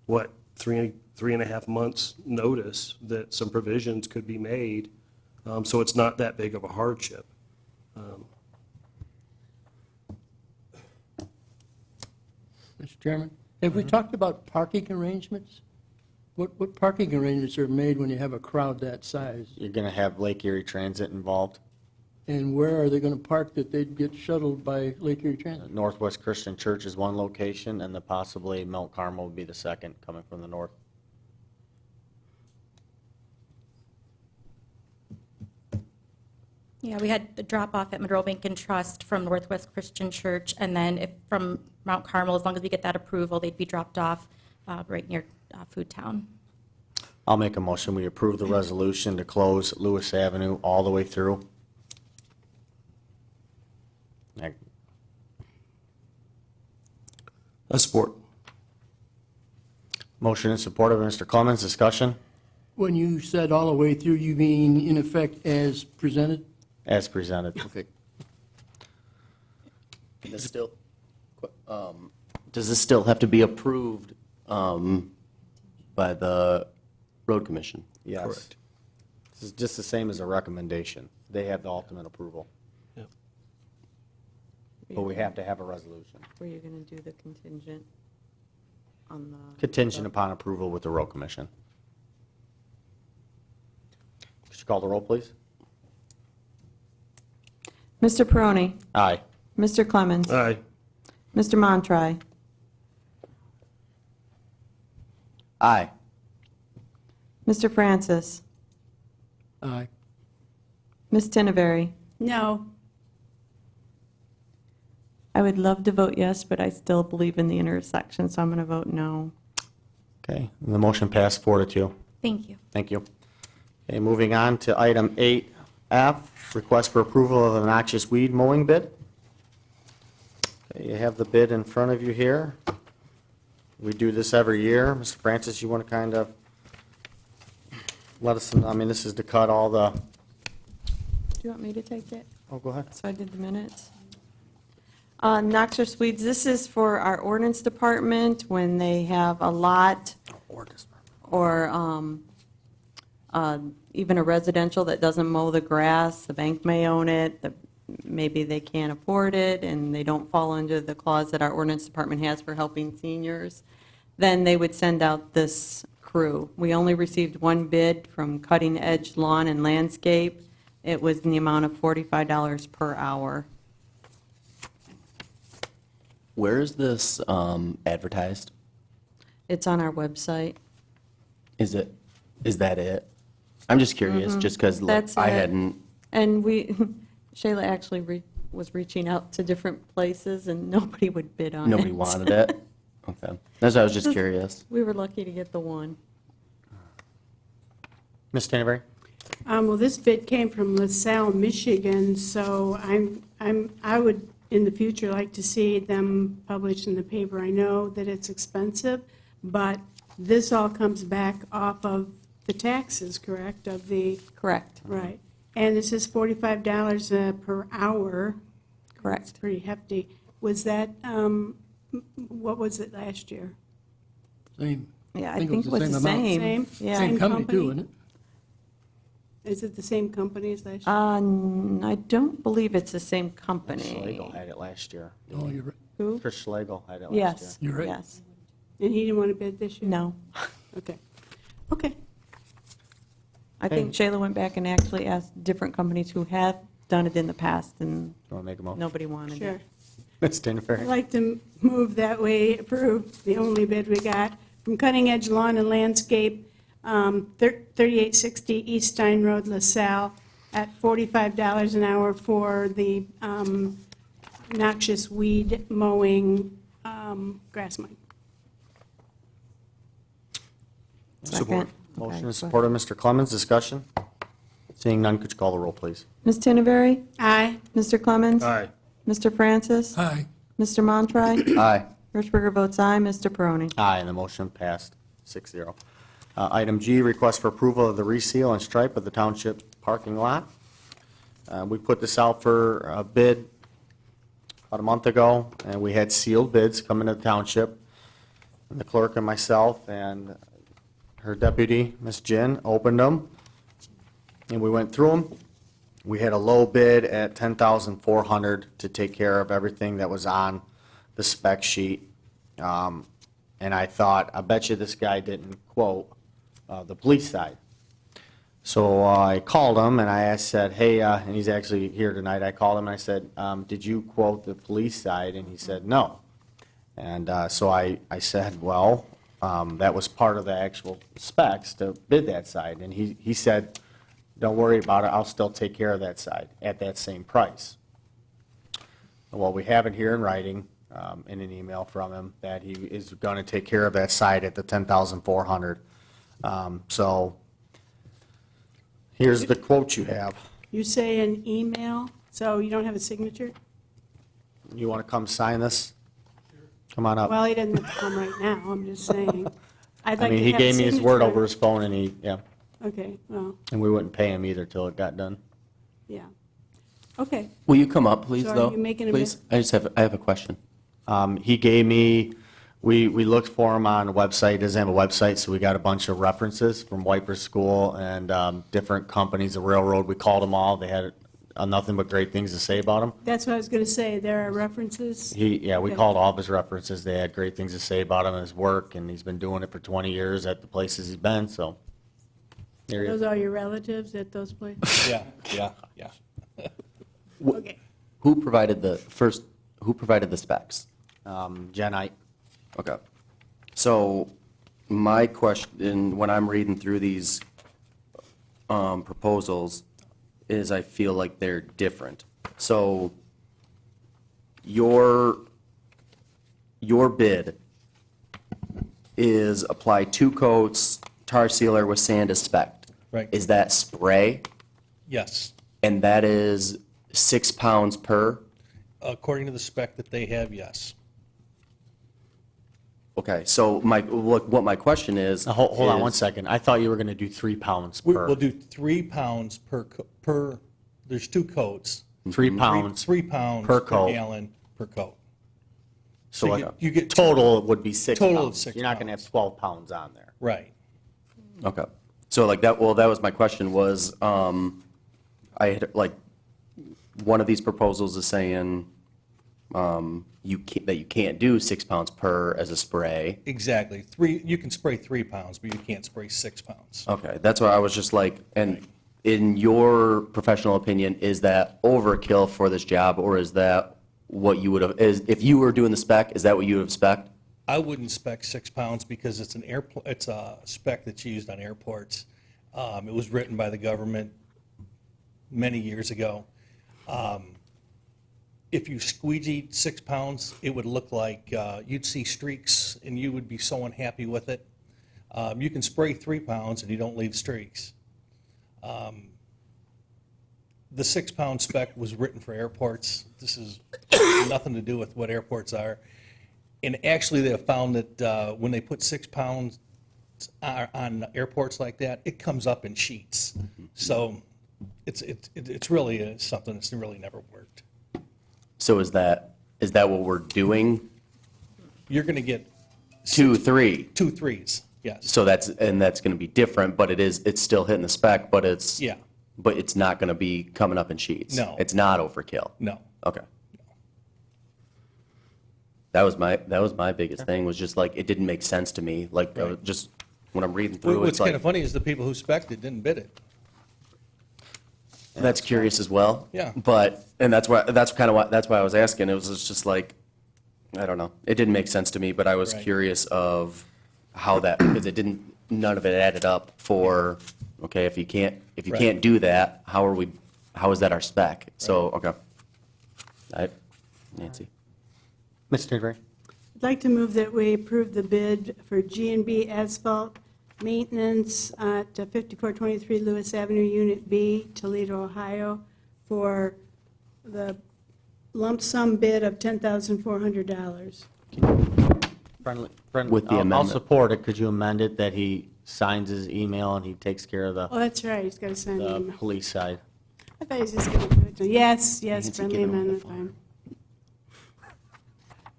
what, three and a half months' notice, that some provisions could be made, so it's not that big of a hardship. Mr. Chairman, have we talked about parking arrangements? What parking arrangements are made when you have a crowd that size? You're going to have Lake Erie Transit involved. And where are they going to park that they'd get shuttled by Lake Erie Transit? Northwest Christian Church is one location, and possibly Mount Carmel would be the second, coming from the north. Yeah, we had a drop-off at Monroe Bank and Trust from Northwest Christian Church, and then if from Mount Carmel, as long as we get that approval, they'd be dropped off right near Food Town. I'll make a motion, we approve the resolution to close Lewis Avenue all the way through. I support. Motion in support of Mr. Clemens, discussion When you said all the way through, you mean in effect as presented? as presented. Okay. Does this still have to be approved by the road commission? Yes. Correct. This is just the same as a recommendation. They have the ultimate approval. Yep. But we have to have a resolution. Were you going to do the contingent on the? Contingent upon approval with the road commission. Could you call the roll, please? Mr. Peroni, Aye. Mr. Clemens, Aye. Mr. Montry, Aye. Mr. Francis, Aye. Ms. Tinneberry. No. I would love to vote yes, but I still believe in the intersection, so I'm going to vote no. Okay, and the motion passed 4-2. Thank you. Thank you. Okay, moving on to item 8F, request for approval of the noxious weed mowing bid. Okay, you have the bid in front of you here. We do this every year. Mr. Francis, you want to kind of let us, I mean, this is to cut all the, Do you want me to take it? oh, go ahead. So I did the minutes. Noxious weeds, this is for our ordinance department when they have a lot or even a residential that doesn't mow the grass. The bank may own it, maybe they can't afford it, and they don't fall under the clause that our ordinance department has for helping seniors. Then they would send out this crew. We only received one bid from Cutting Edge Lawn and Landscape. It was in the amount of $45 per hour. Where is this advertised? It's on our website. Is that it? I'm just curious, just because That's I it. hadn't, And Shayla actually was reaching out to different places, and nobody would bid on it. nobody wanted it? Okay. That's why I was just curious. We were lucky to get the one. Ms. Tinneberry? Well, this bid came from LaSalle, Michigan, so I would, in the future, like to see them published in the paper. I know that it's expensive, but this all comes back off of the taxes, correct, of the, Correct, right. And this is $45 per hour. It's correct. pretty hefty. Was that, what was it last year? Same. Yeah, I think it think was it the was the same amount. same. Same? Yeah. Same company too, isn't it? Is it the same company as last year? I don't believe it's the same company. Schlegel had it last year. Oh, you're right. Who? Chris Schlegel had it last year. Yes, You're right. yes. And he didn't want to bid this year? No. Okay. Okay. I think Shayla went back and actually asked different companies who have done it in the past, and You want to make a motion? nobody wanted it. Sure. Ms. I'd Tinneberry? like to move that we approve the only bid we got from Cutting Edge Lawn and Landscape, 3860 East Stein Road, LaSalle, at $45 an hour for the noxious weed mowing, grass mowing. Second. Motion Okay, is supported. Mr. Clemens, discussion? Seeing none, could you call the roll, please? Ms. Tinneberry? Aye. Mr. Clemens? Aye. Mr. Francis? Aye. Mr. Montry? Aye. Richburger votes aye. Mr. Peroni? Aye, and the motion passed 6-0. Item G, request for approval of the reseal and stripe of the township parking lot. We put this out for a bid about a month ago, and we had sealed bids come into the township. And the clerk and myself and her deputy, Ms. Jin, opened them, and we went through them. We had a low bid at $10,400 to take care of everything that was on the spec sheet. And I thought, I bet you this guy didn't quote the police side. So I called him and I said, hey, and he's actually here tonight. I called him and I said, did you quote the police side? And he said, no. And so I said, well, that was part of the actual specs to bid that side. And he said, don't worry about it, I'll still take care of that side at that same price. Well, we have it here in writing, in an email from him, that he is going to take care of that side at the $10,400. So here's the quote you have. You say an email, so you don't have a signature? You want to come sign this? Come on up. Well, he doesn't have to come right now, I'm just saying. I'd I like mean, to he have a gave me his word signature. over his phone, and he, yeah, Okay, well, and we wouldn't pay him either till it got done. yeah. Okay, Will you come up, please, So are though? you making a Please, I have a question. He gave me, we looked for him on a website, he doesn't have a website, so we got a bunch of references from Wiper School and different companies, the railroad, we called them all, they had nothing but great things to say about him. that's what I was going to say, there are references. Yeah, we Okay. called all of his references, they had great things to say about him and his work, and he's been doing it for 20 years at the places he's been, so. There he Those is. are your relatives at those places? Yeah, yeah. Okay. Who provided the specs? Jen, Okay. So my question, when I'm reading through these proposals, is I feel like they're different. So your bid is apply 2 coats, tar sealer with sand as spec. Right. Is that spray? Yes, And that is 6 pounds per? according to the spec that they have, yes. Okay, so what my question is. hold on 1 is- second, I thought you were gonna do 3 pounds We- per. We'll do 3 pounds per, there's 2 coats. 3 pounds. 3 pounds Per per coat. gallon per coat. So So like you get total would be 6 pounds. Total of 6 You're not gonna have 12 pounds on there. Right. Okay, so like that, well, that was my question was, I had, like, one of these proposals is saying, that you can't do 6 pounds per as a spray. Exactly. You can spray 3 pounds, but you can't spray 6 pounds. Okay, that's why I was just like, and in your professional opinion, is that overkill for this job, or is that what you would have, if you were doing the spec, is that what you would have spec'd? I wouldn't spec 6 pounds because it's it's a spec that's used on airports. It was written by the government many years ago. If you squeegeed 6 pounds, it would look like you'd see streaks, and you would be so unhappy with it. You can spray 3 pounds and you don't leave streaks. The 6 pound spec was written for airports. This is nothing to do with what airports are. And actually, they have found that when they put 6 pounds on airports like that, it comes up in sheets. So it's really something that's really never worked. So is that what we're doing? You're going to get 2, 3? 2 3s, yes. So that's going to be different, but it's still hitting the spec, but it's. Yeah. But it's not going to be coming up in sheets? No. It's not overkill? No. Okay. That was my biggest thing, was just like, it didn't make sense to me, like, just, when I'm reading through, What's it's kind like, of funny is the people who spec'd it didn't bid it. that's curious as well. Yeah. But, and that's why I was asking, it was just like, I don't know, it didn't make sense to me, but I was Right. curious of how that, because none of it added up for, okay, if you can't do that, how is that our spec? So, okay. Nancy. Ms. Tinberry? I'd like to move that we approve the bid for G&B Asphalt Maintenance at 5423 Lewis Avenue, Unit B, Toledo, Ohio, for the lump sum bid of $10,400. Friendly, With the I'll amendment. support it. Could you amend it that he signs his email and he takes care of Oh, that's right, he's got to send the an police side? I thought he was just going to do it. Yes, Nancy, friendly get him on the amendment, phone. fine.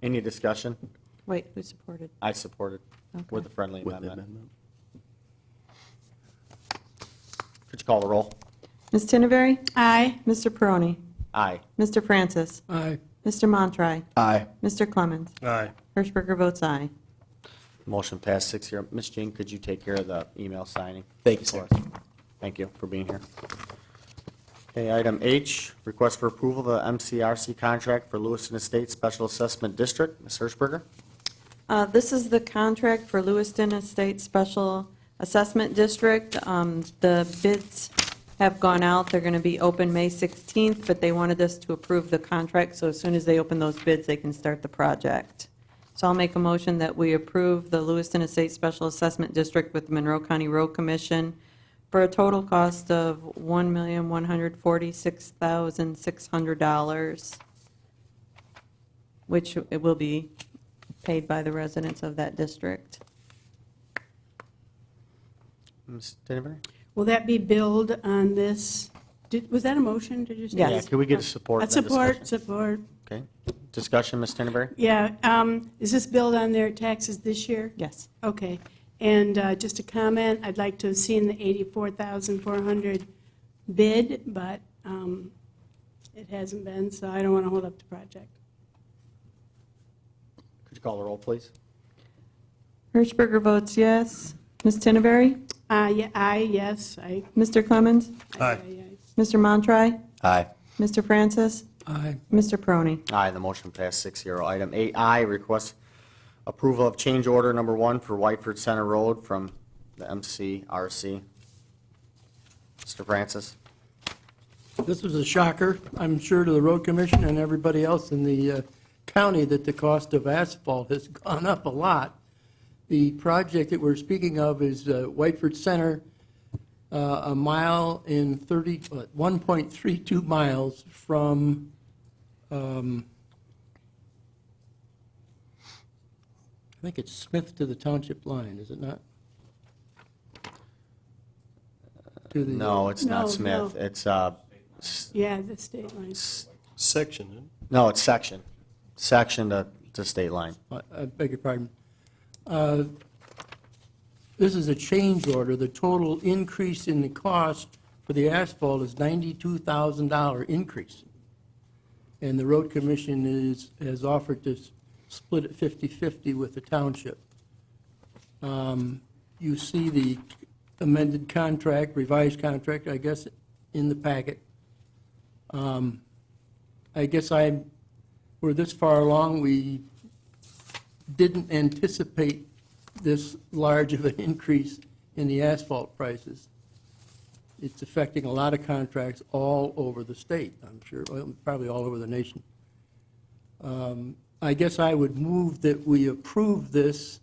Any discussion? Wait, who supported? I support it with the friendly With the amendment. amendment. Could you call the roll? Ms. Tinberry? Aye. Mr. Peroni? Aye. Mr. Francis? Aye. Mr. Montry? Aye. Mr. Clemens? Aye. Hirschberger votes aye. Motion passed 6-0. Ms. Jean, could you take care of the email signing? Thank you, sir. for us? Thank you for being here. Okay, item H, request for approval of the MCRC contract for Lewiston Estates Special Assessment District. Ms. Hirschberger? This is the contract for Lewiston Estates Special Assessment District. The bids have gone out. They're going to be open May 16th, but they wanted us to approve the contract, so as soon as they open those bids, they can start the project. So I'll make a motion that we approve the Lewiston Estates Special Assessment District with the Monroe County Road Commission for a total cost of $1,146,600, which it will be paid by the residents of that district. Ms. Dinnerberry? Will that be billed on this? Was that a motion? Did you say? Yes. Yeah, can we get a support? A and then discussion? support. Okay. Discussion, Ms. Dinnerberry? Yeah, is this billed on their taxes this year? Yes. Okay, and just a comment, I'd like to have seen the 84,400 bid, but it hasn't been, so I don't want to hold up the project. Could you call the roll, please? Hirschberger votes yes. Ms. Tinneberry? Yes, I. Mr. Clemens? Aye. Mr. Montry? Aye. Mr. Francis? Aye. Mr. Prony? Aye, the motion passed 6-0. Item 8I, request approval of change order number 1 for Whiteford Center Road from the MCRC. Mr. Francis? This was a shocker, I'm sure, to the road commission and everybody else in the county that the cost of asphalt has gone up a lot. The project that we're speaking of is Whiteford Center, a mile in 1.32 miles from I think it's Smith to the township line, is it not? To the, No, it's No, not Smith. no. It's, Yeah, the state line. Section, isn't it? no, it's section. Section to state line. I beg your pardon. This is a change order. The total increase in the cost for the asphalt is $92,000 increase. And the road commission has offered to split it 50-50 with the township. You see the amended contract, revised contract, I guess, in the packet. I guess we're this far along, we didn't anticipate this large of an increase in the asphalt prices. It's affecting a lot of contracts all over the state, I'm sure, well, probably all over the nation. I guess I would move that we approve this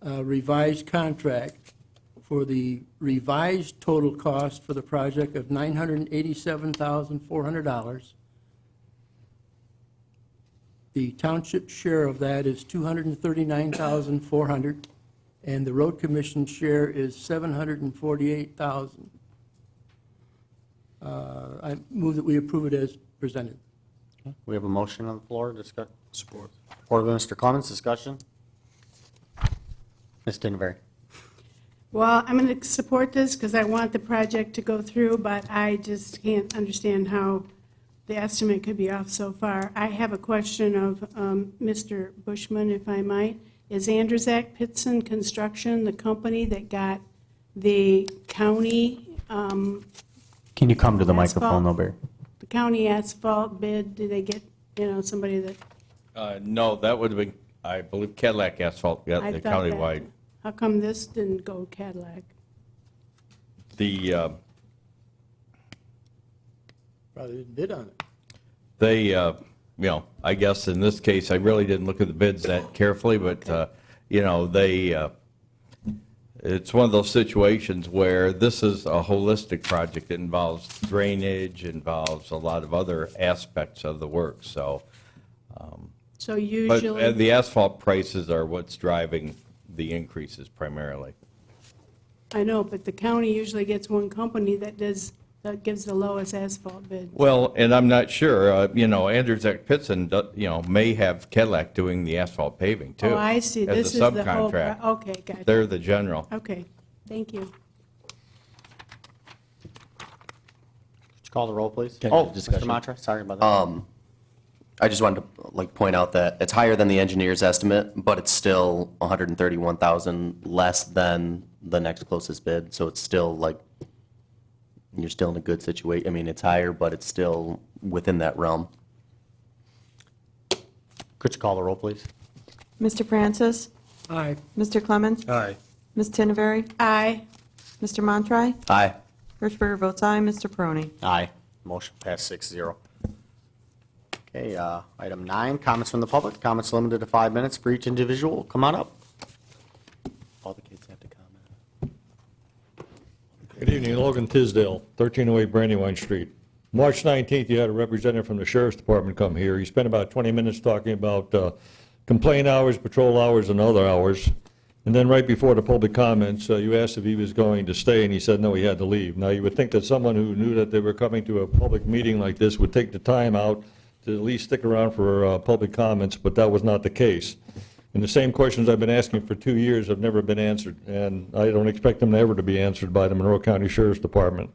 revised contract for the revised total cost for the project of $987,400. The township share of that is $239,400, and the road commission share is $748,000. I move that we approve it as presented. We have a motion on the floor. Discuss. Support. Support by Mr. Clemens. Discussion. Ms. Dinnerberry? Well, I'm going to support this because I want the project to go through, but I just can't understand how the estimate could be off so far. I have a question of Mr. Bushman, if I might. Is Andrzak Pitson Construction the company that got the county? Can you come to the microphone, Asphalt. Barry? The county asphalt bid, did they get, somebody that? No, that would have been, I believe Cadillac Asphalt got I the thought that- countywide. How come this didn't go Cadillac? The, Probably didn't bid on it. they, I guess in this case, I really didn't look at the bids that carefully, but, they, it's one of those situations where this is a holistic project. It involves drainage, involves a lot of other aspects of the work, so. So But usually, the asphalt prices are what's driving the increases primarily. I know, but the county usually gets one company that gives the lowest asphalt bid. Well, and I'm not sure, Andrzak Pitson, may have Cadillac doing the asphalt paving too. Oh, I see. As This a is the whole, subcontract. okay, gotcha. They're the general. Okay, thank you. Could you call the roll, please? Okay, Oh, Mr. discussion. Montry, sorry about that. I just wanted to point out that it's higher than the engineer's estimate, but it's still 131,000 less than the next closest bid. So it's still you're still in a good situation. I mean, it's higher, but it's still within that realm. Could you call the roll, please? Mr. Francis? Aye. Mr. Clemens? Aye. Ms. Tinneberry? Aye. Mr. Montry? Aye. Hirschberger votes aye. Mr. Peroni. Aye. Motion passed 6-0. Okay, item 9, comments from the public. Comments limited to 5 minutes for each individual. Come on up. All the kids have to comment. Good evening, Logan Tisdale, 1308 Brandywine Street. March 19th, you had a representative from the Sheriff's Department come here. He spent about 20 minutes talking about complaint hours, patrol hours, and other hours. And then right before the public comments, you asked if he was going to stay, and he said no, he had to leave. Now, you would think that someone who knew that they were coming to a public meeting like this would take the time out to at least stick around for public comments, but that was not the case. And the same questions I've been asking for 2 years have never been answered, and I don't expect them ever to be answered by the Monroe County Sheriff's Department.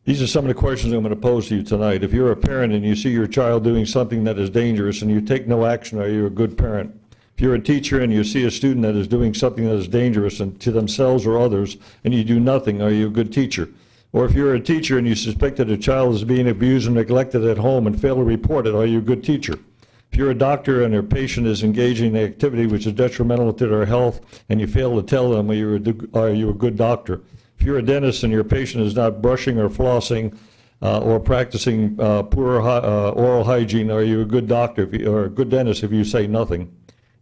These are some of the questions I'm going to pose to you tonight. If you're a parent and you see your child doing something that is dangerous and you take no action, are you a good parent? If you're a teacher and you see a student that is doing something that is dangerous and to themselves or others and you do nothing, are you a good teacher? Or if you're a teacher and you suspect that a child is being abused and neglected at home and fail to report it, are you a good teacher? If you're a doctor and their patient is engaging in activity which is detrimental to their health and you fail to tell them, are you a good doctor? If you're a dentist and your patient is not brushing or flossing or practicing poor oral hygiene, are you a good doctor or a good dentist if you say nothing?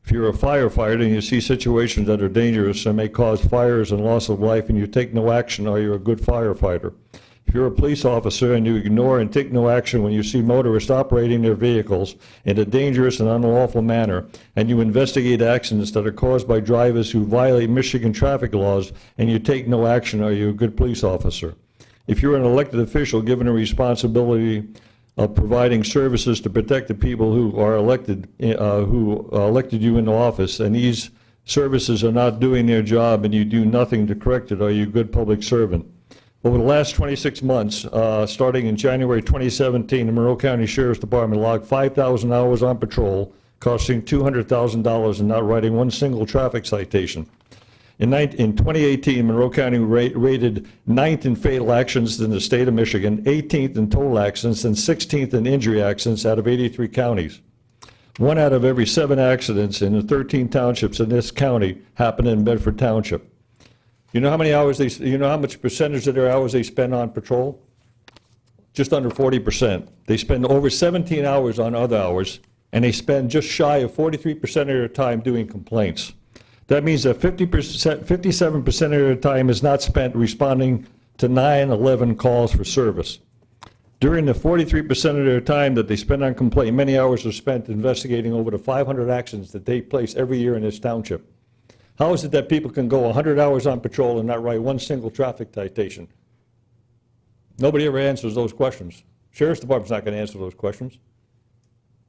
If you're a firefighter and you see situations that are dangerous and may cause fires and loss of life and you take no action, are you a good firefighter? If you're a police officer and you ignore and take no action when you see motorists operating their vehicles in a dangerous and unlawful manner, and you investigate accidents that are caused by drivers who violate Michigan traffic laws and you take no action, are you a good police officer? If you're an elected official given a responsibility of providing services to protect the people who are elected, who elected you into office, and these services are not doing their job and you do nothing to correct it, are you a good public servant? Over the last 26 months, starting in January 2017, the Monroe County Sheriff's Department logged 5,000 hours on patrol, costing $200,000 and not writing one single traffic citation. In 2018, Monroe County rated 9th in fatal accidents in the state of Michigan, 18th in total accidents, and 16th in injury accidents out of 83 counties. 1 out of every 7 accidents in the 13 townships in this county happened in Bedford Township. You know how many hours you know how much percentage of their hours they spend on patrol? Just under 40%. They spend over 17 hours on other hours, and they spend just shy of 43% of their time doing complaints. That means that 57% of their time is not spent responding to 9/11 calls for service. During the 43% of their time that they spend on complaint, many hours are spent investigating over the 500 accidents that take place every year in this township. How is it that people can go 100 hours on patrol and not write one single traffic citation? Nobody ever answers those questions. Sheriff's Department's not going to answer those questions.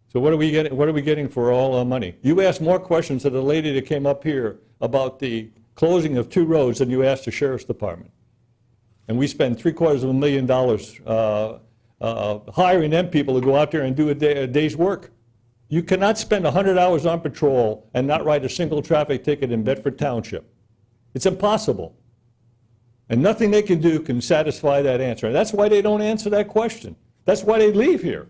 So what are we getting for all our money? You asked more questions to the lady that came up here about the closing of 2 roads than you asked the Sheriff's Department. And we spend $750,000 hiring them people to go out there and do a day's work. You cannot spend 100 hours on patrol and not write a single traffic ticket in Bedford Township. It's impossible. And nothing they can do can satisfy that answer. And that's why they don't answer that question. That's why they leave here.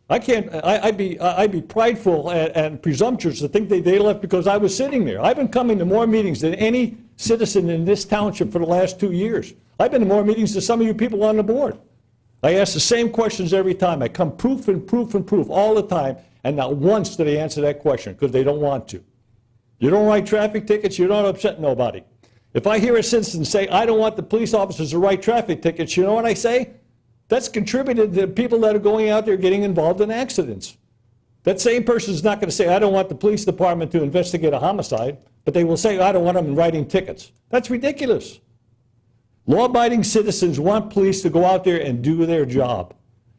I'd be prideful and presumptuous to think they left because I was sitting there. I've been coming to more meetings than any citizen in this township for the last 2 years. I've been to more meetings than some of you people on the board. I ask the same questions every time. I come proof and proof and proof all the time, and not once do they answer that question because they don't want to. You don't write traffic tickets, you don't upset nobody. If I hear a citizen say, I don't want the police officers to write traffic tickets, you know what I say? That's contributed to people that are going out there getting involved in accidents. That same person is not going to say, I don't want the police department to investigate a homicide, but they will say, I don't want them writing tickets. That's ridiculous. Law-abiding citizens want police to go out there and do their job,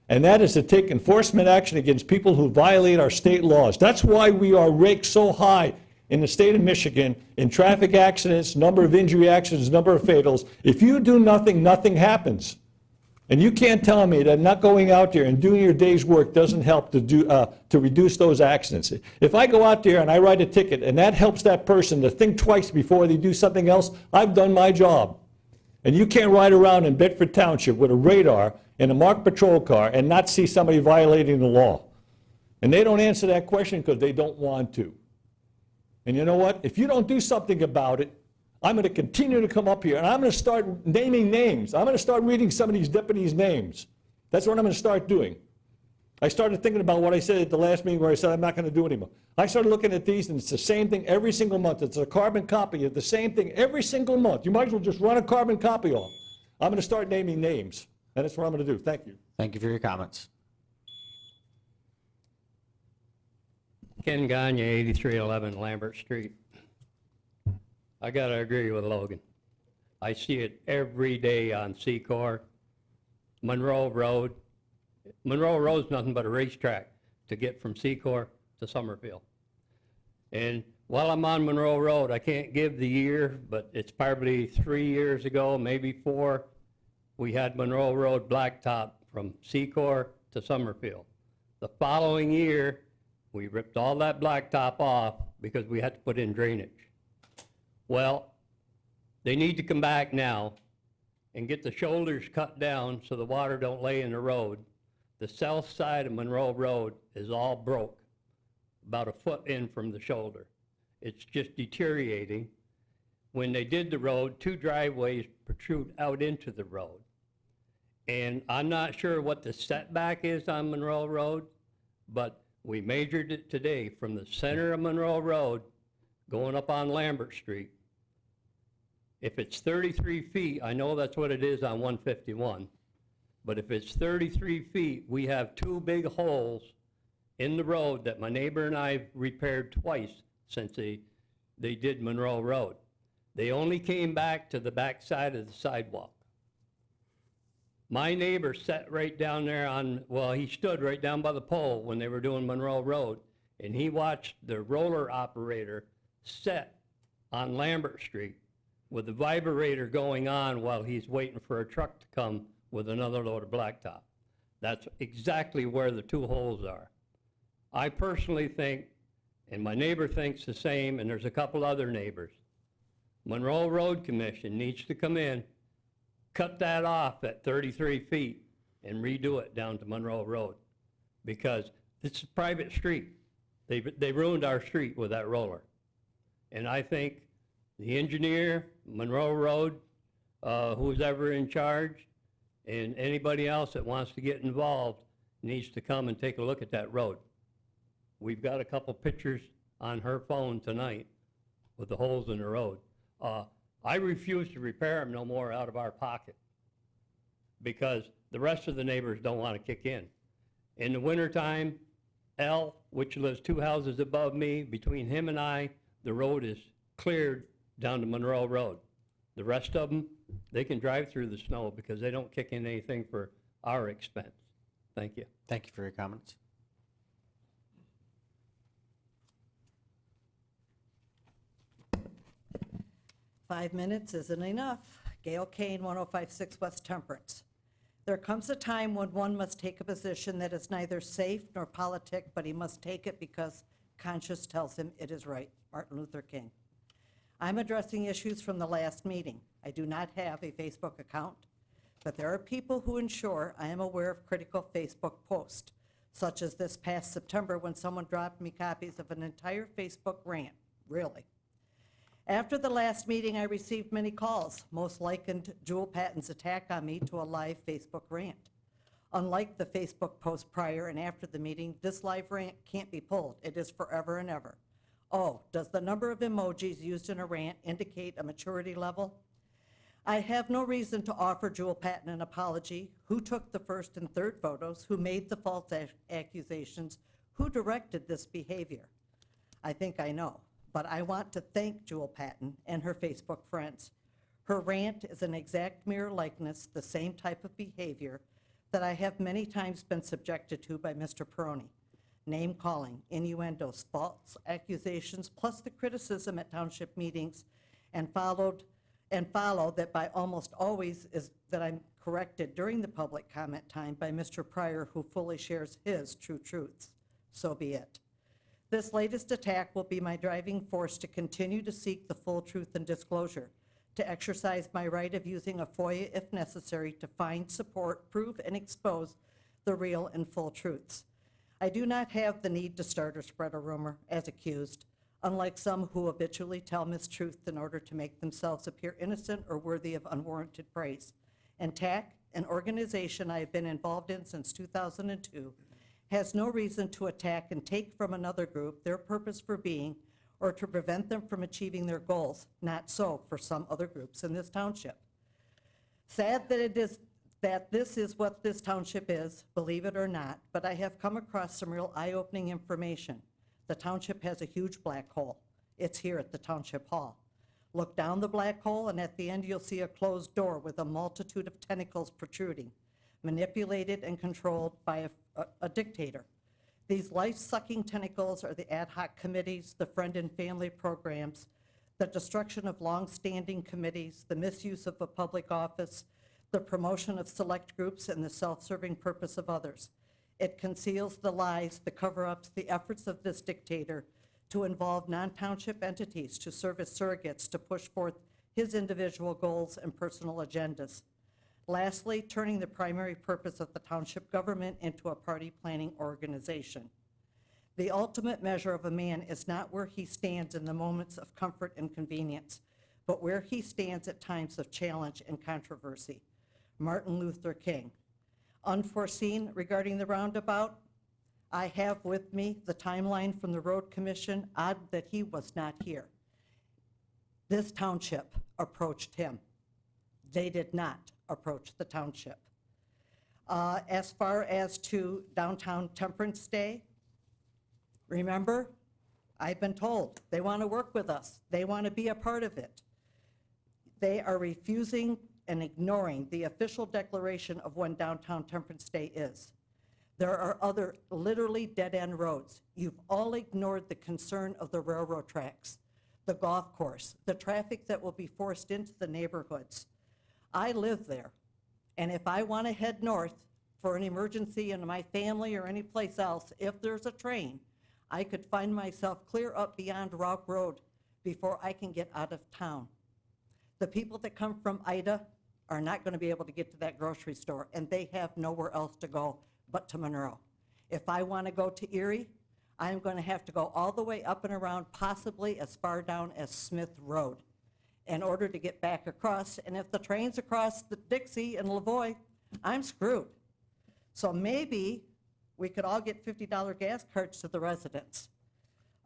and that is to take enforcement action against people who violate our state laws. That's why we are raked so high in the state of Michigan in traffic accidents, number of injury accidents, number of fatals. If you do nothing, nothing happens. And you can't tell me that not going out there and doing your day's work doesn't help to reduce those accidents. If I go out there and I write a ticket and that helps that person to think twice before they do something else, I've done my job. And you can't ride around in Bedford Township with a radar in a marked patrol car and not see somebody violating the law. And they don't answer that question because they don't want to. And you know what? If you don't do something about it, I'm going to continue to come up here, and I'm going to start naming names. I'm going to start reading some of these deputies' names. That's what I'm going to start doing. I started thinking about what I said at the last meeting where I said I'm not going to do anymore. I started looking at these, and it's the same thing every single month. It's a carbon copy of the same thing every single month. You might as well just run a carbon copy off. I'm going to start naming names, and that's what I'm going to do. Thank you. Thank you for your comments. Ken Gagne, 8311 Lambert Street. I got to agree with Logan. I see it every day on Secor, Monroe Road. Monroe Road's nothing but a racetrack to get from Secor to Summerfield. And while I'm on Monroe Road, I can't give the year, but it's probably 3 years ago, maybe 4, we had Monroe Road blacktop from Secor to Summerfield. The following year, we ripped all that blacktop off because we had to put in drainage. Well, they need to come back now and get the shoulders cut down so the water don't lay in the road. The south side of Monroe Road is all broke, about a foot in from the shoulder. It's just deteriorating. When they did the road, 2 driveways protrude out into the road. And I'm not sure what the setback is on Monroe Road, but we measured it today from the center of Monroe Road going up on Lambert Street. If it's 33 feet, I know that's what it is on 151, but if it's 33 feet, we have 2 big holes in the road that my neighbor and I repaired twice since they did Monroe Road. They only came back to the back side of the sidewalk. My neighbor sat right down there he stood right down by the pole when they were doing Monroe Road, and he watched the roller operator sit on Lambert Street with the vibrator going on while he's waiting for a truck to come with another load of blacktop. That's exactly where the 2 holes are. I personally think, and my neighbor thinks the same, and there's a couple other neighbors, Monroe Road Commission needs to come in, cut that off at 33 feet, and redo it down to Monroe Road, because it's a private street. They ruined our street with that roller. And I think the engineer, Monroe Road, who's ever in charge, and anybody else that wants to get involved needs to come and take a look at that road. We've got a couple pictures on her phone tonight with the holes in the road. I refuse to repair them no more out of our pocket because the rest of the neighbors don't want to kick in. In the wintertime, L, which lives 2 houses above me, between him and I, the road is cleared down to Monroe Road. The rest of them, they can drive through the snow because they don't kick in anything for our expense. Thank you. Thank you for your comments. Five minutes isn't enough. Gail Kane, 1056 West Temperance. There comes a time when one must take a position that is neither safe nor politic, but he must take it because conscience tells him it is right. Martin Luther King. I'm addressing issues from the last meeting. I do not have a Facebook account, but there are people who ensure I am aware of critical Facebook posts, such as this past September when someone dropped me copies of an entire Facebook rant. Really. After the last meeting, I received many calls. Most likened Jewel Patton's attack on me to a live Facebook rant. Unlike the Facebook post prior and after the meeting, this live rant can't be pulled. It is forever and ever. Oh, does the number of emojis used in a rant indicate a maturity level? I have no reason to offer Jewel Patton an apology. Who took the first and third photos? Who made the false accusations? Who directed this behavior? I think I know. But I want to thank Jewel Patton and her Facebook friends. Her rant is an exact mirror likeness, the same type of behavior that I have many times been subjected to by Mr. Peroni. Name calling, innuendos, false accusations, plus the criticism at township meetings, and follow that by almost always is that I'm corrected during the public comment time by Mr. Pryor, who fully shares his true truths. So be it. This latest attack will be my driving force to continue to seek the full truth and disclosure, to exercise my right of using a FOIA if necessary to find, support, prove, and expose the real and full truths. I do not have the need to start or spread a rumor, as accused, unlike some who habitually tell mistruth in order to make themselves appear innocent or worthy of unwarranted praise. And TAC, an organization I have been involved in since 2002, has no reason to attack and take from another group their purpose for being or to prevent them from achieving their goals. Not so for some other groups in this township. Sad that this is what this township is, believe it or not, but I have come across some real eye-opening information. The township has a huge black hole. It's here at the Township Hall. Look down the black hole, and at the end you'll see a closed door with a multitude of tentacles protruding, manipulated and controlled by a dictator. These life-sucking tentacles are the ad hoc committees, the friend and family programs, the destruction of long-standing committees, the misuse of a public office, the promotion of select groups, and the self-serving purpose of others. It conceals the lies, the cover-ups, the efforts of this dictator to involve non-township entities to serve as surrogates to push forth his individual goals and personal agendas. Lastly, turning the primary purpose of the township government into a party planning organization. The ultimate measure of a man is not where he stands in the moments of comfort and convenience, but where he stands at times of challenge and controversy. Martin Luther King. Unforeseen regarding the roundabout, I have with me the timeline from the Road Commission. Odd that he was not here. This township approached him. They did not approach the township. As far as to downtown Temperance Day, remember, I've been told they want to work with us. They want to be a part of it. They are refusing and ignoring the official declaration of when downtown Temperance Day is. There are other literally dead-end roads. You've all ignored the concern of the railroad tracks, the golf course, the traffic that will be forced into the neighborhoods. I live there, and if I want to head north for an emergency in my family or any place else, if there's a train, I could find myself clear up beyond Rock Road before I can get out of town. The people that come from Ida are not going to be able to get to that grocery store, and they have nowhere else to go but to Monroe. If I want to go to Erie, I'm going to have to go all the way up and around, possibly as far down as Smith Road, in order to get back across. And if the train's across the Dixie and Lavoie, I'm screwed. So maybe we could all get $50 gas cards to the residents.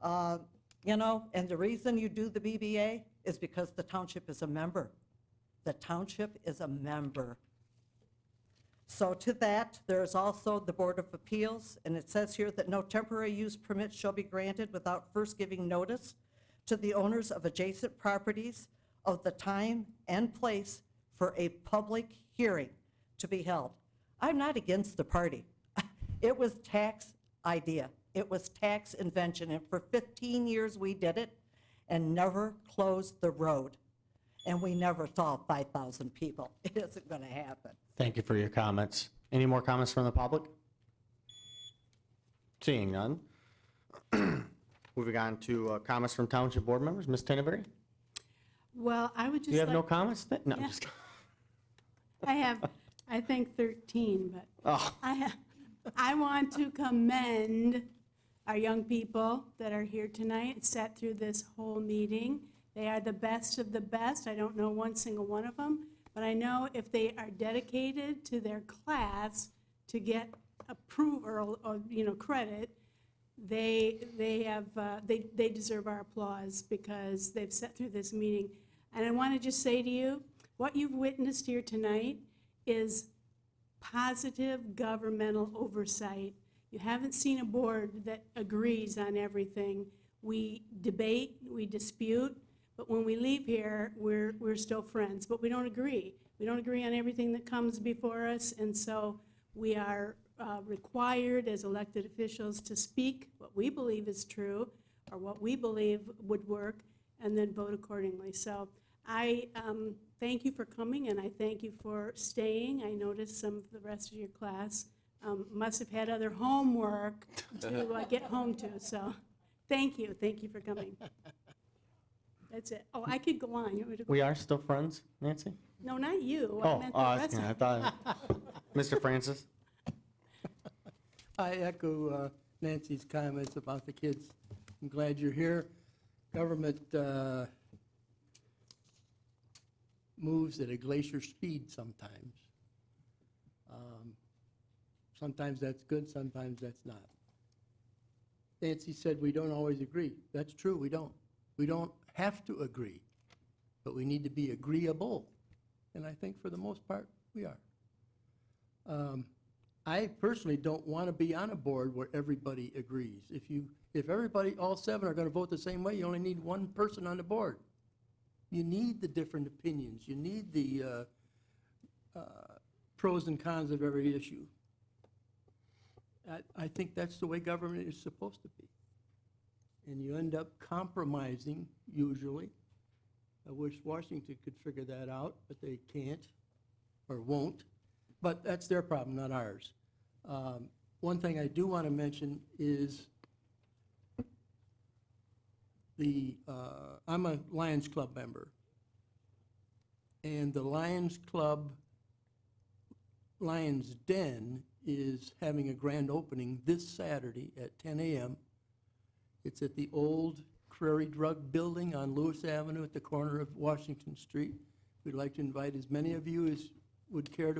You know, and the reason you do the BBA is because the township is a member. The township is a member. So to that, there is also the Board of Appeals, and it says here that no temporary use permit shall be granted without first giving notice to the owners of adjacent properties of the time and place for a public hearing to be held. I'm not against the party. It was TAC's idea. It was TAC's invention, and for 15 years we did it and never closed the road. And we never saw 5,000 people. It isn't going to happen. Thank you for your comments. Any more comments from the public? Seeing none. Moving on to comments from township board members. Ms. Tenenberry? Well, I would just You have no like- comments? No, I'm Yeah. just kidding. I have, I think 13, but Oh. I want to commend our young people that are here tonight, sat through this whole meeting. They are the best of the best. I don't know one single one of them, but I know if they are dedicated to their class to get approval or credit, they deserve our applause because they've sat through this meeting. And I want to just say to you, what you've witnessed here tonight is positive governmental oversight. You haven't seen a board that agrees on everything. We debate, we dispute, but when we leave here, we're still friends, but we don't agree. We don't agree on everything that comes before us, and so we are required as elected officials to speak what we believe is true or what we believe would work, and then vote accordingly. So I thank you for coming, and I thank you for staying. I noticed some of the rest of your class must have had other homework to get home to, so thank you for coming. That's it. Oh, I could go on. You want me to go? We are still friends, Nancy? No, not you. Oh, meant the I was rest kidding. of- I thought, Mr. Francis? I echo Nancy's comments about the kids. I'm glad you're here. government moves at a glacier speed sometimes. Sometimes that's good, sometimes that's not. Nancy said we don't always agree. That's true, we don't. We don't have to agree, but we need to be agreeable. And I think for the most part, we are. I personally don't want to be on a board where everybody agrees. If everybody, all 7 are going to vote the same way, you only need 1 person on the board. You need the different opinions. You need the pros and cons of every issue. I think that's the way government is supposed to be. And you end up compromising, usually. I wish Washington could figure that out, but they can't or won't. But that's their problem, not ours. One thing I do want to mention is I'm a Lions Club member. And the Lions Club, Lions Den is having a grand opening this Saturday at 10 a.m. It's at the old Prairie Drug Building on Lewis Avenue at the corner of Washington Street. We'd like to invite as many of you as would care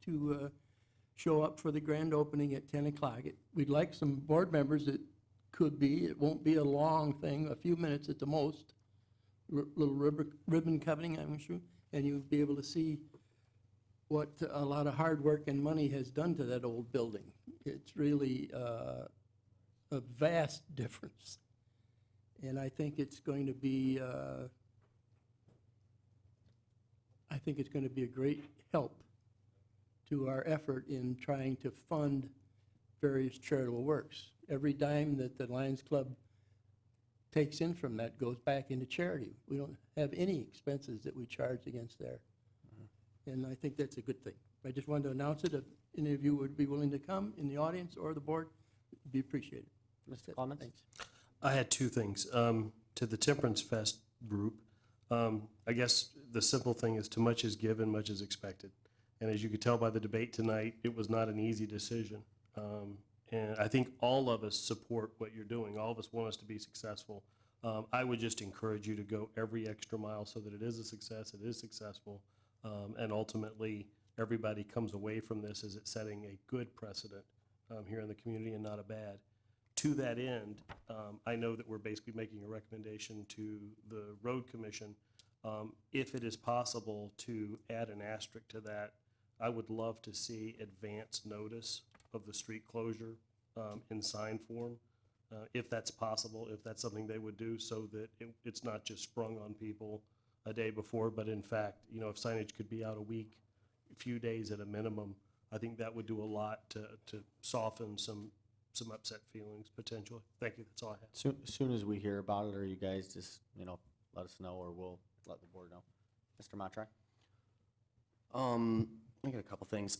to show up for the grand opening at 10 o'clock. We'd like some board members that could be. It won't be a long thing, a few minutes at the most. Little ribbon cutting, I'm sure, and you'll be able to see what a lot of hard work and money has done to that old building. It's really a vast difference. And I think it's going to be a great help to our effort in trying to fund various charitable works. Every dime that the Lions Club takes in from that goes back into charity. We don't have any expenses that we charge against there. And I think that's a good thing. I just wanted to announce it. If any of you would be willing to come in the audience or the board, it'd be appreciated. Mr. Clements? Thanks. I had 2 things. To the Temperance Fest group, I guess the simple thing is too much is given, much is expected. And as you could tell by the debate tonight, it was not an easy decision. And I think all of us support what you're doing. All of us want us to be successful. I would just encourage you to go every extra mile so that it is a success, it is successful, and ultimately everybody comes away from this as it's setting a good precedent here in the community and not a bad. To that end, I know that we're basically making a recommendation to the road commission. If it is possible to add an asterisk to that, I would love to see advance notice of the street closure in sign form, if that's possible, if that's something they would do, so that it's not just sprung on people a day before, but in fact, you know, if signage could be out a week, a few days at a minimum, I think that would do a lot to soften some upset feelings potentially. Thank you, that's all I had. As soon as we hear about it, or you guys just, let us know, or we'll let the board know. Mr. Matrai? I got a couple things.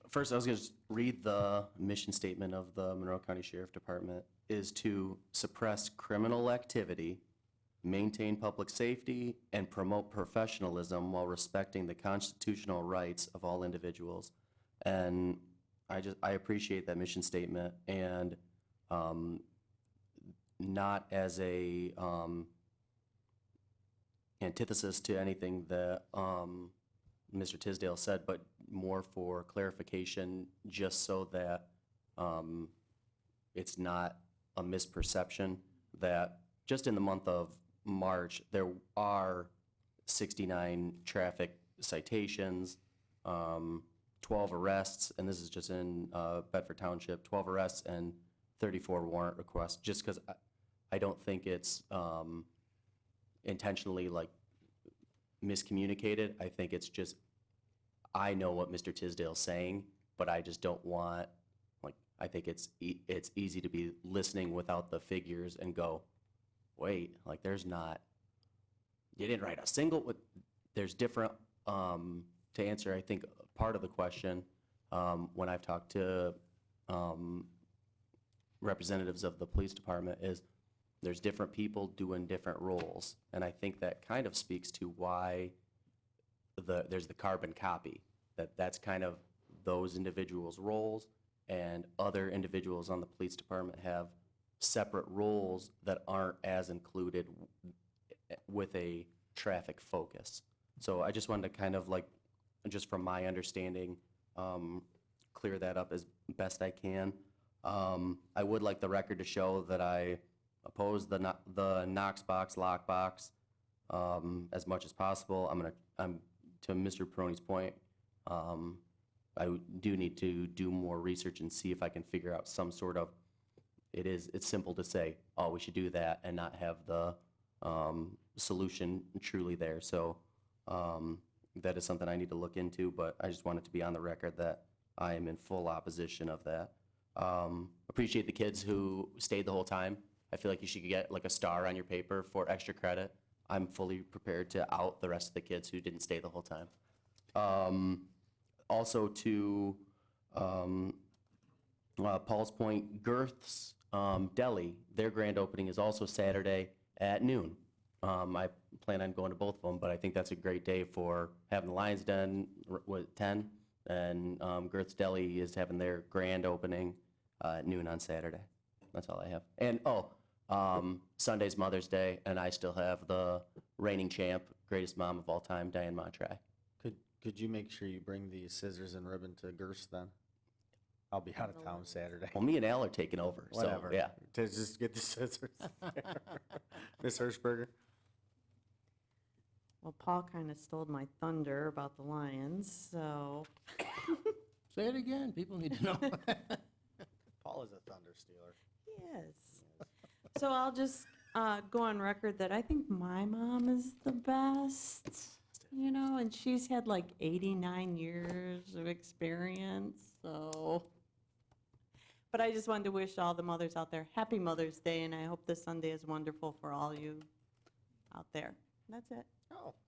First, I was going to read the mission statement of the Monroe County Sheriff Department is to suppress criminal activity, maintain public safety, and promote professionalism while respecting the constitutional rights of all individuals. And I appreciate that mission statement, and not as a antithesis to anything that Mr. Tisdale said, but more for clarification, just so that it's not a misperception that just in the month of March, there are 69 traffic citations, 12 arrests, and this is just in Bedford Township, 12 arrests and 34 warrant requests, just because I don't think it's intentionally miscommunicated. I think it's just, I know what Mr. Tisdale's saying, but I just don't want, I think it's easy to be listening without the figures and go, wait, there's not, you didn't write a single, there's different, to answer, I think, part of the question, when I've talked to representatives of the police department, is there's different people doing different roles. And I think that kind of speaks to why there's the carbon copy, that's kind of those individuals' roles, and other individuals on the police department have separate roles that aren't as included with a traffic focus. So I just wanted to kind of like, just from my understanding, clear that up as best I can. I would like the record to show that I oppose the Knox box, lock box, as much as possible. To Mr. Peroni's point, I do need to do more research and see if I can figure out some sort of, it's simple to say, oh, we should do that and not have the solution truly there. So that is something I need to look into, but I just wanted to be on the record that I am in full opposition of that. Appreciate the kids who stayed the whole time. I feel like you should get like a star on your paper for extra credit. I'm fully prepared to out the rest of the kids who didn't stay the whole time. Also to Paul's point, Girth's Deli, their grand opening is also Saturday at noon. I plan on going to both of them, but I think that's a great day for having the Lions Den, 10, and Girth's Deli is having their grand opening at noon on Saturday. That's all I have. And, Sunday's Mother's Day, and I still have the reigning champ, greatest mom of all time, Diane Montre. Could you make sure you bring the scissors and ribbon to Gerst then? I'll be out of town Saturday. Well, me and Al are taking over, so, Whatever. yeah. To just get the scissors. Ms. Hirschberger? Well, Paul kind of stole my thunder about the Lions, so. Say it again, people need to know. Paul is a thunder stealer. Yes. So I'll just go on record that I think my mom is the best, and she's had like 89 years of experience, so. But I just wanted to wish all the mothers out there happy Mother's Day, and I hope this Sunday is wonderful for all you out there. That's it.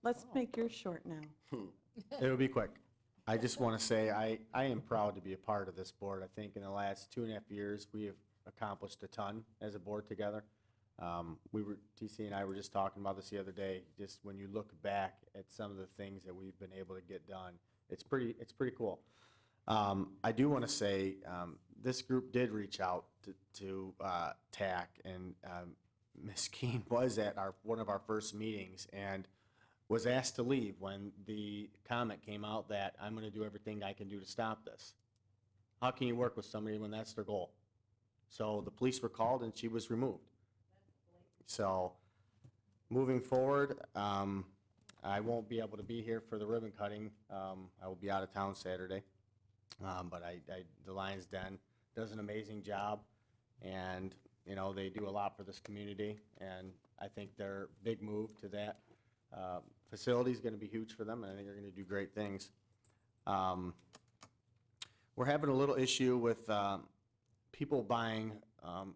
Let's make yours short now. It'll be quick. I just want to say I am proud to be a part of this board. I think in the last 2.5 years, we have accomplished a ton as a board together. TC and I were just talking about this the other day, just when you look back at some of the things that we've been able to get done, it's pretty cool. I do want to say, this group did reach out to TAC, and Ms. Keene was at one of our first meetings and was asked to leave when the comment came out that I'm going to do everything I can do to stop this. How can you work with somebody when that's their goal? So the police were called and she was removed. So moving forward, I won't be able to be here for the ribbon cutting. I will be out of town Saturday. But the Lions Den does an amazing job, and they do a lot for this community, and I think their big move to that facility is going to be huge for them, and I think they're going to do great things. We're having a little issue with people buying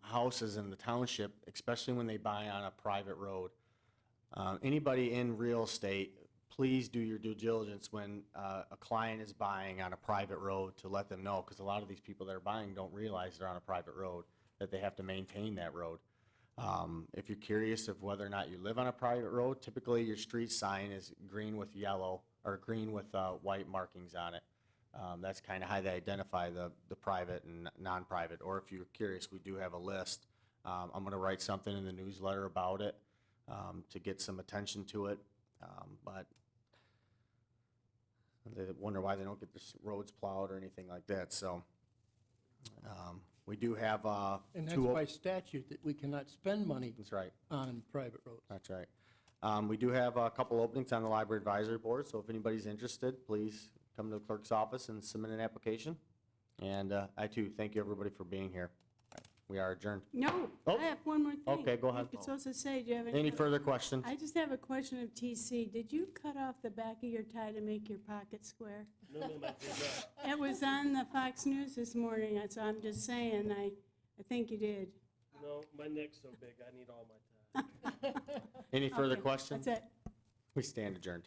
houses in the township, especially when they buy on a private road. Anybody in real estate, please do your due diligence when a client is buying on a private road to let them know, because a lot of these people that are buying don't realize they're on a private road, that they have to maintain that road. If you're curious of whether or not you live on a private road, typically your street sign is green with yellow, or green with white markings on it. That's kind of how they identify the private and non-private. Or if you're curious, we do have a list. I'm going to write something in the newsletter about it to get some attention to it. But they wonder why they don't get the roads plowed or anything like that. So we do have And that's by statute that we cannot spend money. That's right. On private roads. That's right. We do have a couple openings on the library advisory board, so if anybody's interested, please come to the clerk's office and submit an application. And I too thank you everybody for being here. We are adjourned. No, Oh, I have one more thing. okay, go ahead. You're supposed to say, do you have Any further questions? I just have a question of TC. Did you cut off the back of your tie to make your pocket square? No, ma'am, I did not. It was on the Fox News this morning, so I'm just saying, I think you did. No, my neck's so big, I need all my time. Any further Okay, questions? That's it. We stand adjourned.